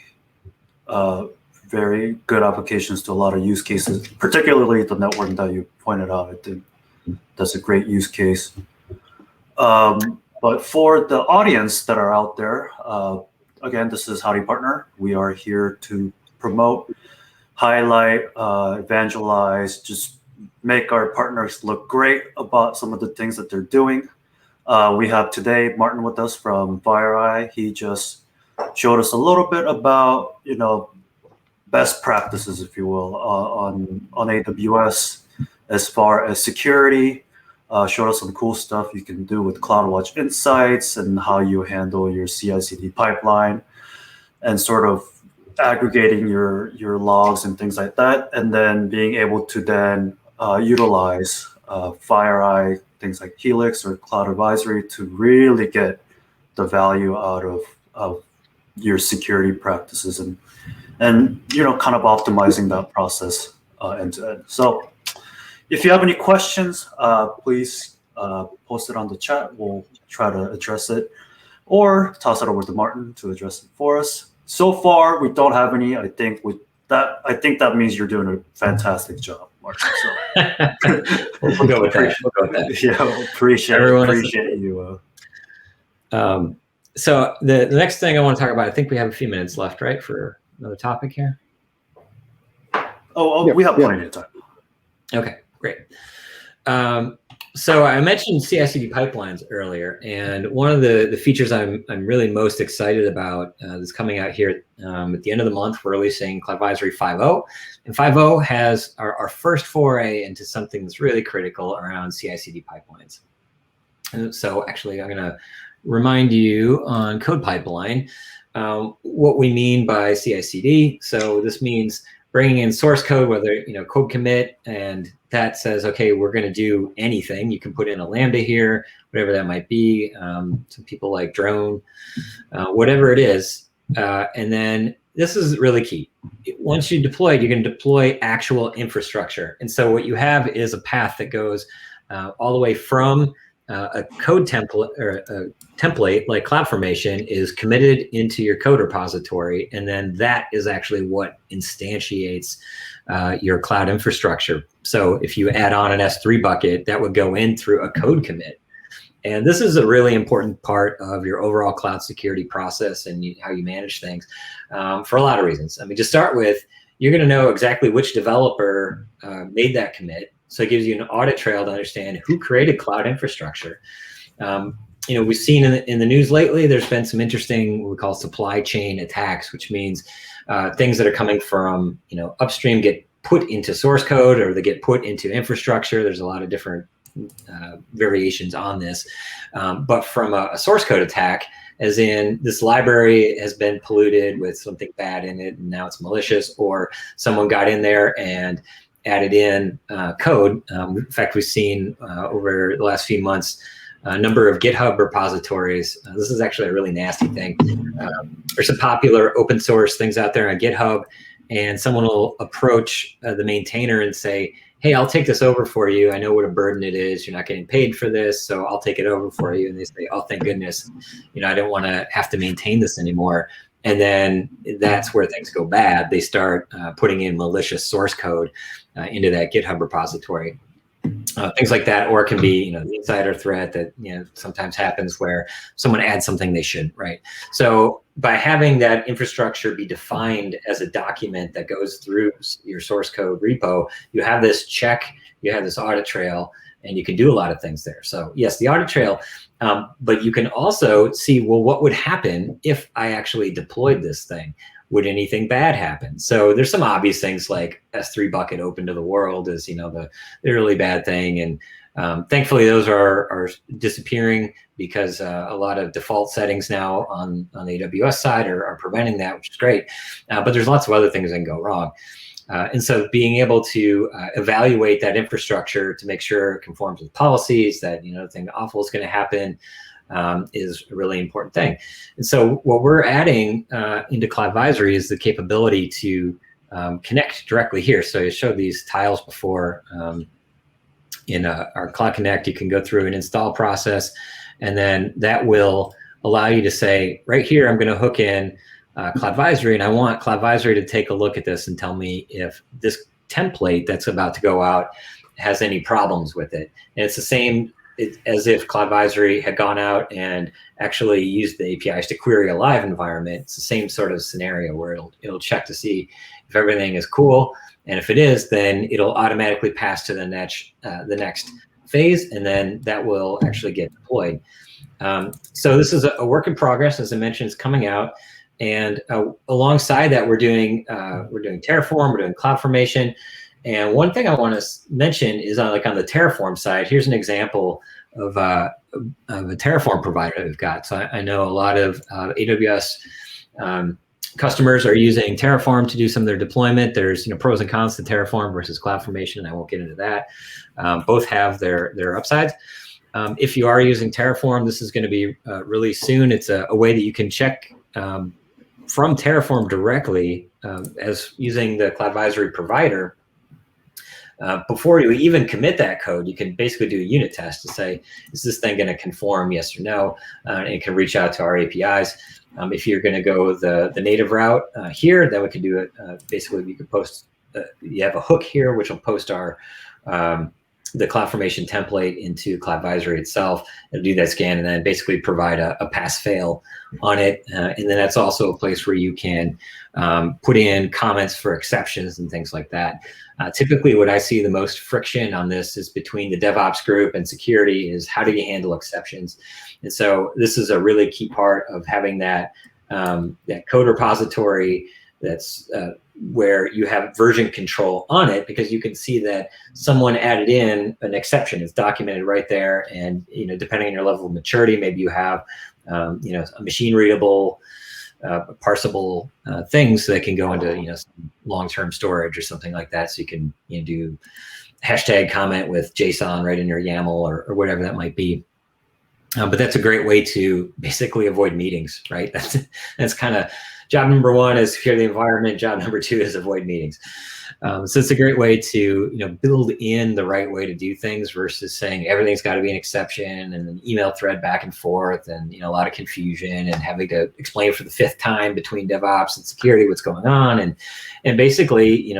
Speaker 1: good applications to a lot of use cases, particularly the networking that you pointed out. I think that's a great use case. But for the audience that are out there, again, this is Howdy Partner. We are here to promote, highlight, evangelize, just make our partners look great about some of the things that they're doing. We have today Martin with us from FireEye. He just showed us a little bit about, best practices, if you will, on AWS as far as security. Showed us some cool stuff you can do with CloudWatch Insights and how you handle your CI/CD pipeline and sort of aggregating your logs and things like that, and then being able to then utilize FireEye, things like Helix or Cloud Advisory to really get the value out of your security practices and kind of optimizing that process end to end. So if you have any questions, please post it on the chat. We'll try to address it, or toss it over to Martin to address it for us. So far, we don't have any. I think that means you're doing a fantastic job, Martin. So
Speaker 3: we'll go with that.
Speaker 1: Yeah, appreciate you.
Speaker 3: So the next thing I want to talk about, I think we have a few minutes left, right, for another topic here.
Speaker 1: We have plenty of time.
Speaker 3: Okay, great. So I mentioned CI/CD pipelines earlier, and one of the features I'm really most excited about that's coming out here at the end of the month. We're releasing Cloud Advisory 5.0, and 5.0 has our first foray into something that's really critical around CI/CD pipelines. And so actually, I'm going to remind you on code pipeline what we mean by CI/CD. So this means bringing in source code, whether code commit, and that says, okay, we're going to do anything. You can put in a Lambda here, whatever that might be. Some people like drone, whatever it is. And then this is really key. Once you deploy it, you're going to deploy actual infrastructure. And so what you have is a path that goes all the way from a code template, or a template like CloudFormation is committed into your code repository, and then that is actually what instantiates your cloud infrastructure. So if you add on an S3 bucket, that would go in through a code commit. And this is a really important part of your overall cloud security process and how you manage things for a lot of reasons. I mean, to start with, you're going to know exactly which developer made that commit. So it gives you an audit trail to understand who created cloud infrastructure. We've seen in the news lately, there's been some interesting, what we call supply chain attacks, which means things that are coming from, upstream get put into source code, or they get put into infrastructure. There's a lot of different variations on this. But from a source code attack, as in this library has been polluted with something bad in it, and now it's malicious, or someone got in there and added in code. In fact, we've seen over the last few months a number of GitHub repositories. This is actually a really nasty thing. There's some popular open source things out there on GitHub, and someone will approach the maintainer and say, hey, I'll take this over for you. I know what a burden it is. You're not getting paid for this, so I'll take it over for you. And they say, oh, thank goodness. I don't want to have to maintain this anymore. And then that's where things go bad. They start putting in malicious source code into that GitHub repository. Things like that, or it can be, the insider threat that, sometimes happens where someone adds something they shouldn't, right? So by having that infrastructure be defined as a document that goes through your source code repo, you have this check, you have this audit trail, and you can do a lot of things there. So yes, the audit trail, but you can also see, well, what would happen if I actually deployed this thing? Would anything bad happen? So there's some obvious things like S3 bucket open to the world is, the really bad thing. And thankfully those are disappearing because a lot of default settings now on the AWS side are preventing that, which is great. But there's lots of other things that can go wrong. And so being able to evaluate that infrastructure to make sure it conforms with policies, that, nothing awful is going to happen, is a really important thing. And so what we're adding into Cloudvisory is the capability to connect directly here. So I showed these tiles before. In our Cloud Connect, you can go through an install process, and then that will allow you to say, right here, I'm going to hook in Cloudvisory, and I want Cloudvisory to take a look at this and tell me if this template that's about to go out has any problems with it. And it's the same as if Cloudvisory had gone out and actually used the APIs to query a live environment. It's the same sort of scenario where it'll check to see if everything is cool. And if it is, then it'll automatically pass to the next phase, and then that will actually get deployed. So this is a work in progress. As I mentioned, it's coming out. And alongside that, we're doing Terraform, we're doing CloudFormation. And one thing I want to mention is on the Terraform side. Here's an example of a Terraform provider that we've got. So I know a lot of AWS customers are using Terraform to do some of their deployment. There's pros and cons to Terraform versus CloudFormation, and I won't get into that. Both have their upsides. If you are using Terraform, this is going to be released soon. It's a way that you can check from Terraform directly as using the Cloudvisory provider. Before you even commit that code, you can basically do a unit test to say, is this thing going to conform, yes or no? And it can reach out to our APIs. If you're going to go the native route here, then we can do it. Basically, you can post, you have a hook here, which will post our the CloudFormation template into Cloudvisory itself. It'll do that scan and then basically provide a pass-fail on it. And then that's also a place where you can put in comments for exceptions and things like that. Typically, what I see the most friction on this is between the DevOps group and security is how do you handle exceptions? And so this is a really key part of having that, that code repository that's where you have version control on it, because you can see that someone added in an exception. It's documented right there. And, depending on your level of maturity, maybe you have, a machine readable, parsable things that can go into, some long-term storage or something like that. So you can do hashtag comment with JSON right in your YAML or whatever that might be. But that's a great way to basically avoid meetings, right? That's kind of job number one is secure the environment. Job number two is avoid meetings. So it's a great way to build in the right way to do things versus saying everything's got to be an exception and an email thread back and forth and a lot of confusion and having to explain for the fifth time between DevOps and security what's going on and basically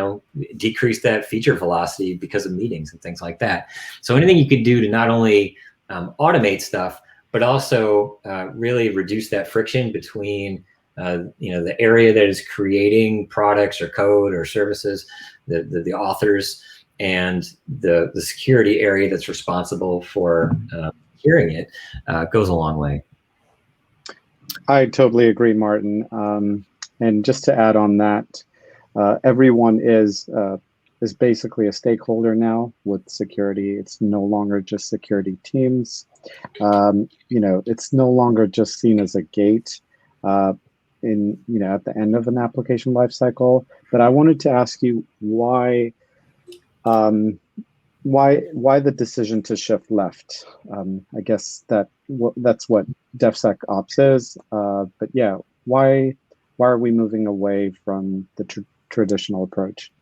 Speaker 3: decrease that feature velocity because of meetings and things like that. So anything you could do to not only automate stuff, but also really reduce that friction between the area that is creating products or code or services, the authors, and the security area that's responsible for hearing it goes a long way.
Speaker 2: I totally agree, Martin. And just to add on that, everyone is basically a stakeholder now with security. It's no longer just security teams. It's no longer just seen as a gate at the end of an application lifecycle. But I wanted to ask you why the decision to shift left. I guess that's what DevSecOps is. But yeah, why are we moving away from the traditional approach?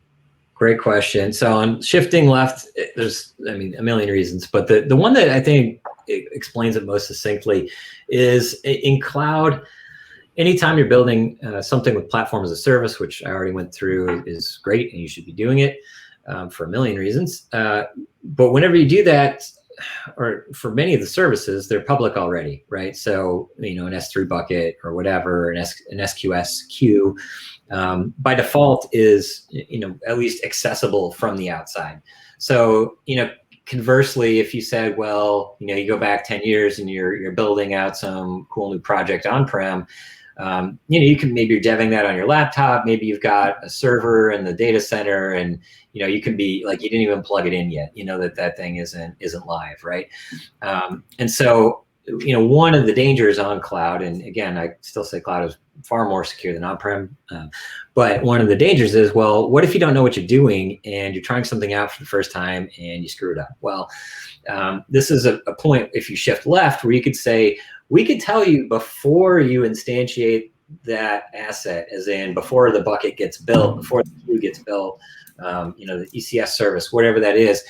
Speaker 3: Great question. So on shifting left, there's, a million reasons, but the one that I think explains it most succinctly is in cloud, anytime you're building something with platform as a service, which I already went through, is great, and you should be doing it for a million reasons. But whenever you do that, or for many of the services, they're public already, right? So, an S3 bucket or whatever, an SQS queue, by default is, at least accessible from the outside. So, conversely, if you said, well, you go back 10 years and you're building out some cool new project on-prem, you can, maybe you're deving that on your laptop, maybe you've got a server in the data center, and you can be like, you didn't even plug it in yet, that thing isn't live, right? And so, one of the dangers on cloud, and again, I still say cloud is far more secure than on-prem, but one of the dangers is, well, what if you don't know what you're doing and you're trying something out for the first time and you screw it up? Well, this is a point, if you shift left, where you could say, we could tell you before you instantiate that asset, as in before the bucket gets built, before the queue gets built, the ECS service, whatever that is,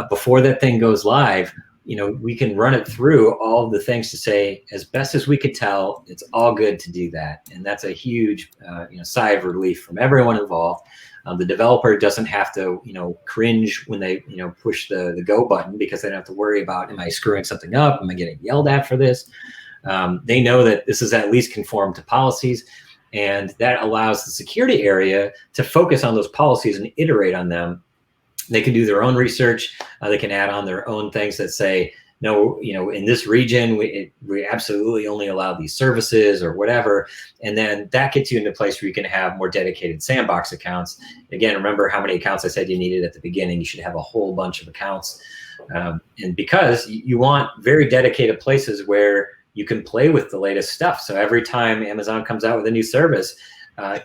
Speaker 3: before that thing goes live, we can run it through all the things to say, as best as we could tell, it's all good to do that. And that's a huge, sigh of relief from everyone involved. The developer doesn't have to, cringe when they, push the go button, because they don't have to worry about, am I screwing something up? Am I getting yelled at for this? They know that this is at least conform to policies, and that allows the security area to focus on those policies and iterate on them. They can do their own research. They can add on their own things that say, no, in this region, we absolutely only allow these services or whatever. And then that gets you into a place where you can have more dedicated sandbox accounts. Again, remember how many accounts I said you needed at the beginning. You should have a whole bunch of accounts. And because you want very dedicated places where you can play with the latest stuff. So every time Amazon comes out with a new service,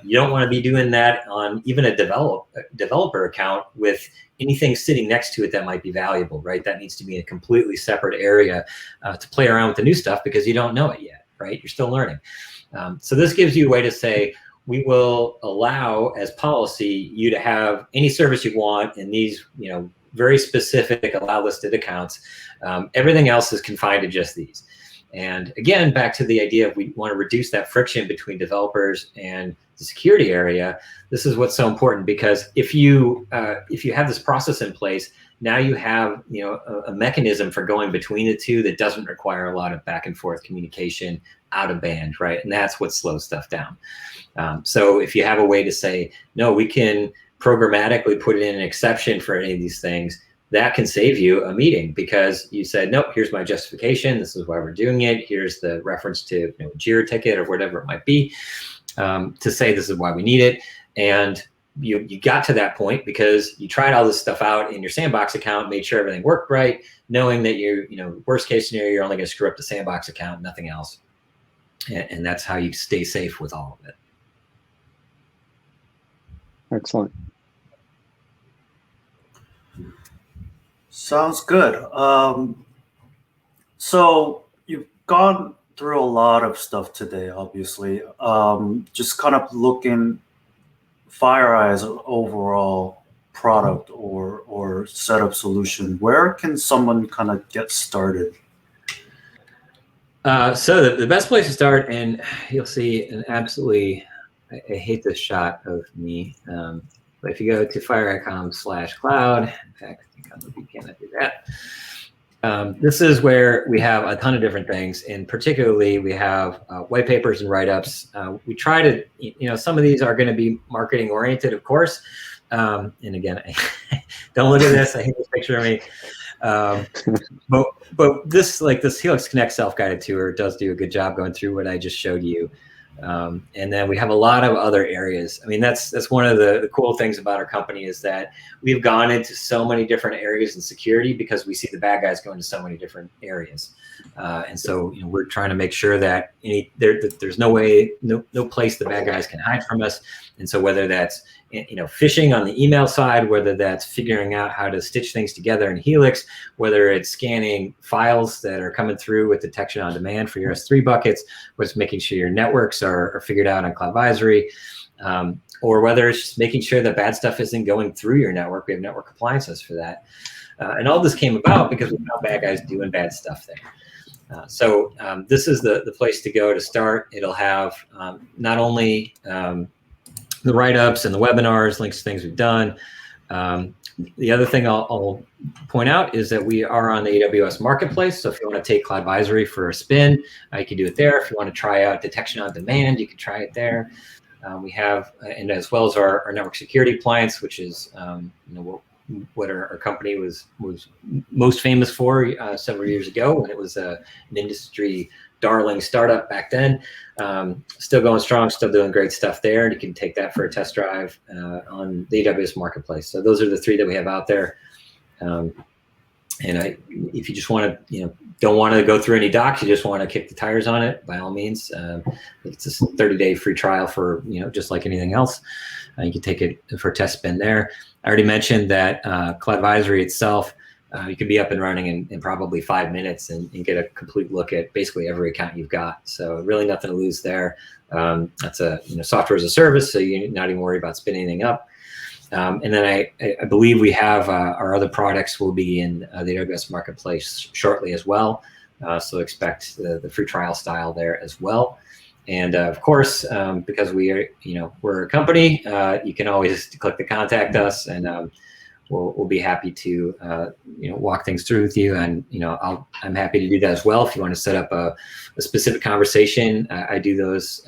Speaker 3: you don't want to be doing that on even a developer account with anything sitting next to it that might be valuable, right? That needs to be in a completely separate area to play around with the new stuff, because you don't know it yet, right? You're still learning. So this gives you a way to say, we will allow, as policy, you to have any service you want in these, very specific allow listed accounts. Everything else is confined to just these. And again, back to the idea of, we want to reduce that friction between developers and the security area. This is what's so important, because if you have this process in place, now you have a mechanism for going between the two that doesn't require a lot of back and forth communication out of band, right? And that's what slows stuff down. So if you have a way to say, no, we can programmatically put in an exception for any of these things, that can save you a meeting, because you said, nope, here's my justification. This is why we're doing it. Here's the reference to a JIRA ticket or whatever it might be, to say this is why we need it. And you got to that point because you tried all this stuff out in your sandbox account, made sure everything worked right, knowing that worst case scenario, you're only going to screw up the sandbox account, nothing else. And that's how you stay safe with all of it.
Speaker 2: Excellent.
Speaker 1: Sounds good. So you've gone through a lot of stuff today, obviously. Just kind of looking FireEye as an overall product or setup solution. Where can someone kind of get started?
Speaker 3: So the best place to start, and you'll see an absolutely, I hate this shot of me, but if you go to FireEye.com/cloud, in fact, I think on the weekend I do that. This is where we have a ton of different things, and particularly we have white papers and write-ups. We try to, some of these are going to be marketing oriented, of course. And again, don't look at this. I hate this picture of me. But this Helix Connect self-guided tour does do a good job going through what I just showed you. And then we have a lot of other areas. I mean, that's one of the cool things about our company, is that we've gone into so many different areas in security because we see the bad guys go into so many different areas. And so we're trying to make sure that there's no place the bad guys can hide from us. And so whether that's phishing on the email side, whether that's figuring out how to stitch things together in Helix, whether it's scanning files that are coming through with detection on demand for your S3 buckets, whether it's making sure your networks are figured out on CloudVisory, or whether it's just making sure that bad stuff isn't going through your network. We have network compliances for that. And all this came about because we found bad guys doing bad stuff there. This is the place to go to start. It'll have not only the write-ups and the webinars, links to things we've done. The other thing I'll point out is that we are on the AWS Marketplace. So if you want to take Cloud Advisory for a spin, you can do it there. If you want to try out detection on demand, you can try it there. We have, and as well as our network security appliance, which is what our company was most famous for several years ago when it was an industry darling startup back then. Still going strong, still doing great stuff there. And you can take that for a test drive on the AWS Marketplace. So those are the three that we have out there. If you just want to, don't want to go through any docs, you just want to kick the tires on it, by all means. It's a 30-day free trial for, just like anything else. You can take it for a test spin there. I already mentioned that Cloud Advisory itself, you can be up and running in probably 5 minutes and get a complete look at basically every account you've got. So really nothing to lose there. That's a software as a service, so you're not even worried about spinning anything up. And then I believe we have our other products will be in the AWS Marketplace shortly as well. So expect the free trial style there as well. And of course, because we're a company, you can always click the contact us, and we'll be happy to walk things through with you. And I'm happy to do that as well. If you want to set up a specific conversation, I do those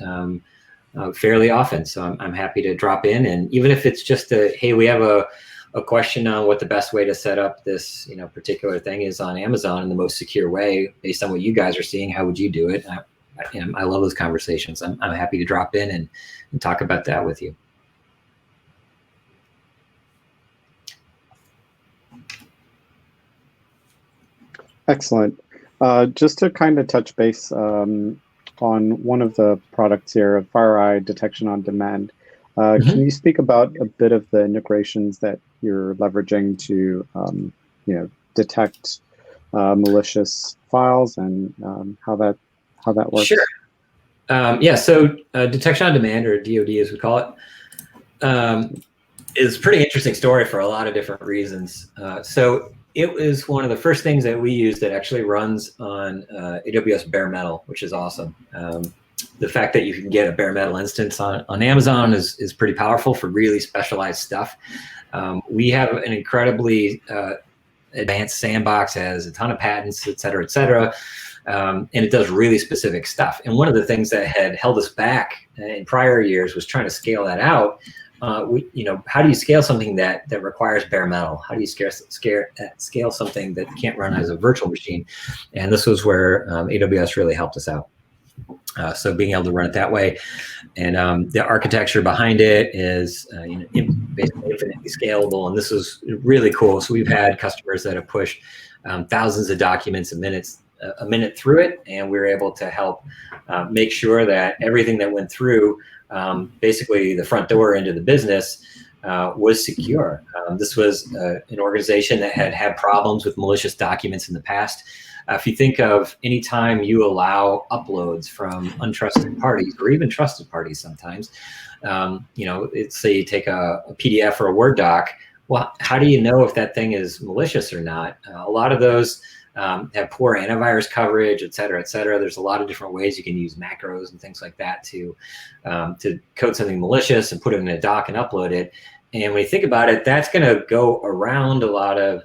Speaker 3: fairly often. So I'm happy to drop in, and even if it's just hey, we have a question on what the best way to set up this particular thing is on Amazon in the most secure way, based on what you guys are seeing, how would you do it? I love those conversations. I'm happy to drop in and talk about that with you.
Speaker 2: Excellent. Just to kind of touch base on one of the products here, FireEye Detection on Demand. Can you speak about a bit of the integrations that you're leveraging to detect malicious files and how that works?
Speaker 3: Sure. So Detection on Demand, or DoD as we call it, is a pretty interesting story for a lot of different reasons. So it was one of the first things that we use that actually runs on AWS bare metal, which is awesome. The fact that you can get a bare metal instance on Amazon is pretty powerful for really specialized stuff. We have an incredibly advanced sandbox, has a ton of patents, et cetera, and it does really specific stuff. And one of the things that had held us back in prior years was trying to scale that out. How do you scale something that requires bare metal? How do you scale something that can't run as a virtual machine? And this was where AWS really helped us out. So being able to run it that way, and the architecture behind it is basically infinitely scalable, and this is really cool. So we've had customers that have pushed thousands of documents a minute through it, and we were able to help make sure that everything that went through basically the front door into the business was secure. This was an organization that had problems with malicious documents in the past. If you think of any time you allow uploads from untrusted parties, or even trusted parties sometimes, say you take a PDF or a Word doc, well, how do you know if that thing is malicious or not? A lot of those have poor antivirus coverage, et cetera, et cetera. There's a lot of different ways you can use macros and things like that to code something malicious and put it in a doc and upload it. And when you think about it, that's going to go around a lot of,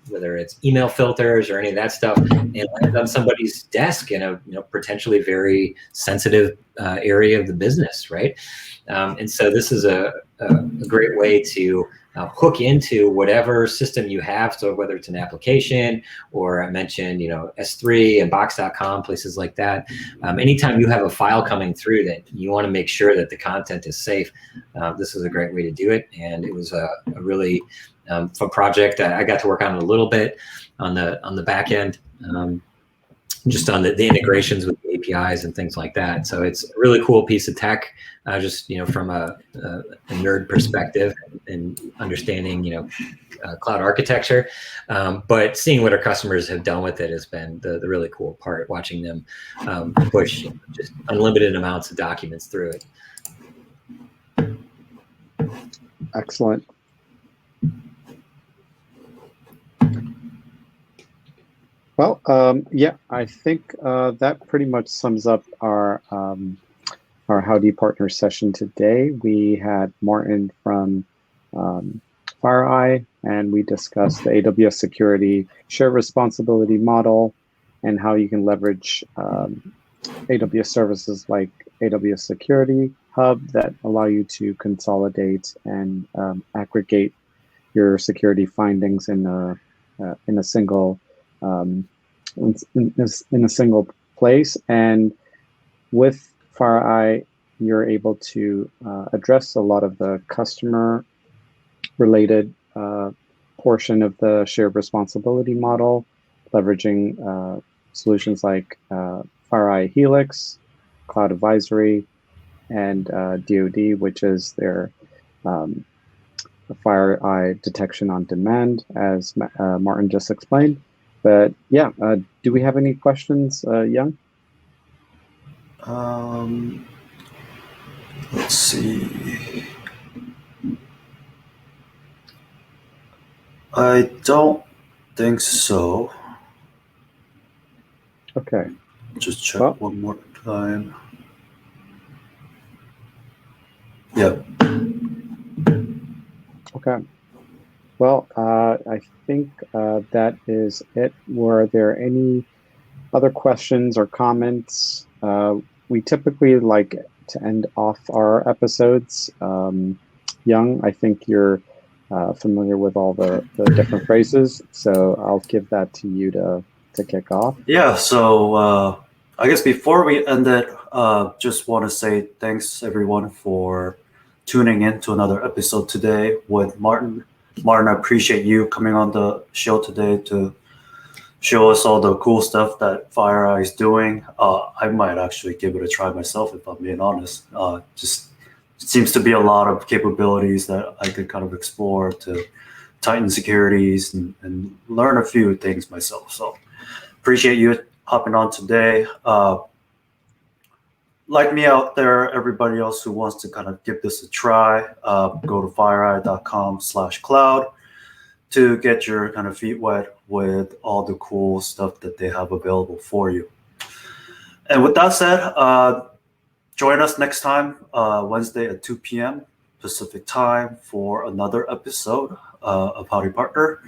Speaker 3: whether it's email filters or any of that stuff, and land on somebody's desk in a potentially very sensitive area of the business, right? And so this is a great way to hook into whatever system you have. So whether it's an application, or I mentioned, S3 and Box.com, places like that. Anytime you have a file coming through that you want to make sure that the content is safe, this is a great way to do it. And it was a really fun project. I got to work on it a little bit on the back end, just on the integrations with the APIs and things like that. So it's a really cool piece of tech, just from a nerd perspective and understanding cloud architecture. But seeing what our customers have done with it has been the really cool part, watching them push just unlimited amounts of documents through it.
Speaker 2: Excellent. Well, yeah, I think that pretty much sums up our Howdy Partner session today. We had Martin from FireEye, and we discussed the AWS security shared responsibility model and how you can leverage AWS services like AWS Security Hub that allow you to consolidate and aggregate your security findings in a single in a single place. And with FireEye, you're able to address a lot of the customer related portion of the shared responsibility model, leveraging solutions like FireEye Helix, Cloud Advisory, and DoD, which is their FireEye detection on demand, as Martin just explained. But yeah, do we have any questions, Young?
Speaker 1: Let's see. I don't think so.
Speaker 2: Okay.
Speaker 1: Just check one more time. Yep.
Speaker 2: Okay. Well, I think that is it. Were there any other questions or comments? We typically like to end off our episodes. Young, I think you're familiar with all the different phrases, so I'll give that to you to kick off.
Speaker 1: Yeah, so I guess before we end it, just want to say thanks everyone for tuning in to another episode today with Martin. Martin, I appreciate you coming on the show today to show us all the cool stuff that FireEye is doing. I might actually give it a try myself if I'm being honest. Just it seems to be a lot of capabilities that I could kind of explore to tighten securities and learn a few things myself. So appreciate you hopping on today. Like me out there, everybody else who wants to kind of give this a try, go to fireeye.com/cloud to get your kind of feet wet with all the cool stuff that they have available for you. And with that said, join us next time, Wednesday at 2 p.m. Pacific time for another episode of Howdy Partner.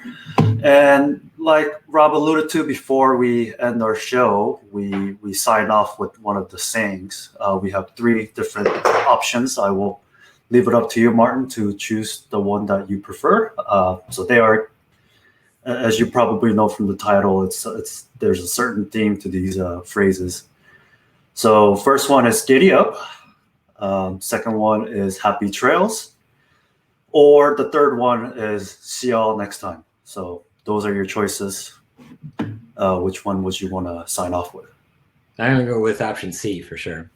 Speaker 1: And like Rob alluded to before we end our show, we sign off with one of the sayings. We have 3 different options. I will leave it up to you, Martin, to choose the one that you prefer. So they are, as you probably know from the title, there's a certain theme to these phrases. So first one is giddy up. Second one is happy trails. Or the third one is see y'all next time. So those are your choices. Which one would you want to sign off with?
Speaker 3: I'm going to go with option C for sure.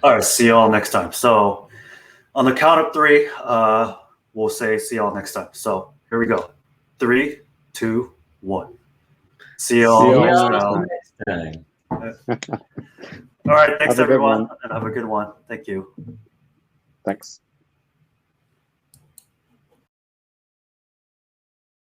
Speaker 1: All right, see y'all next time. So on the count of 3, we'll say see y'all next time. So here we go. 3, 2, 1. See y'all
Speaker 3: next time.
Speaker 1: All right, thanks everyone, and have a good one. Thank you.
Speaker 2: Thanks.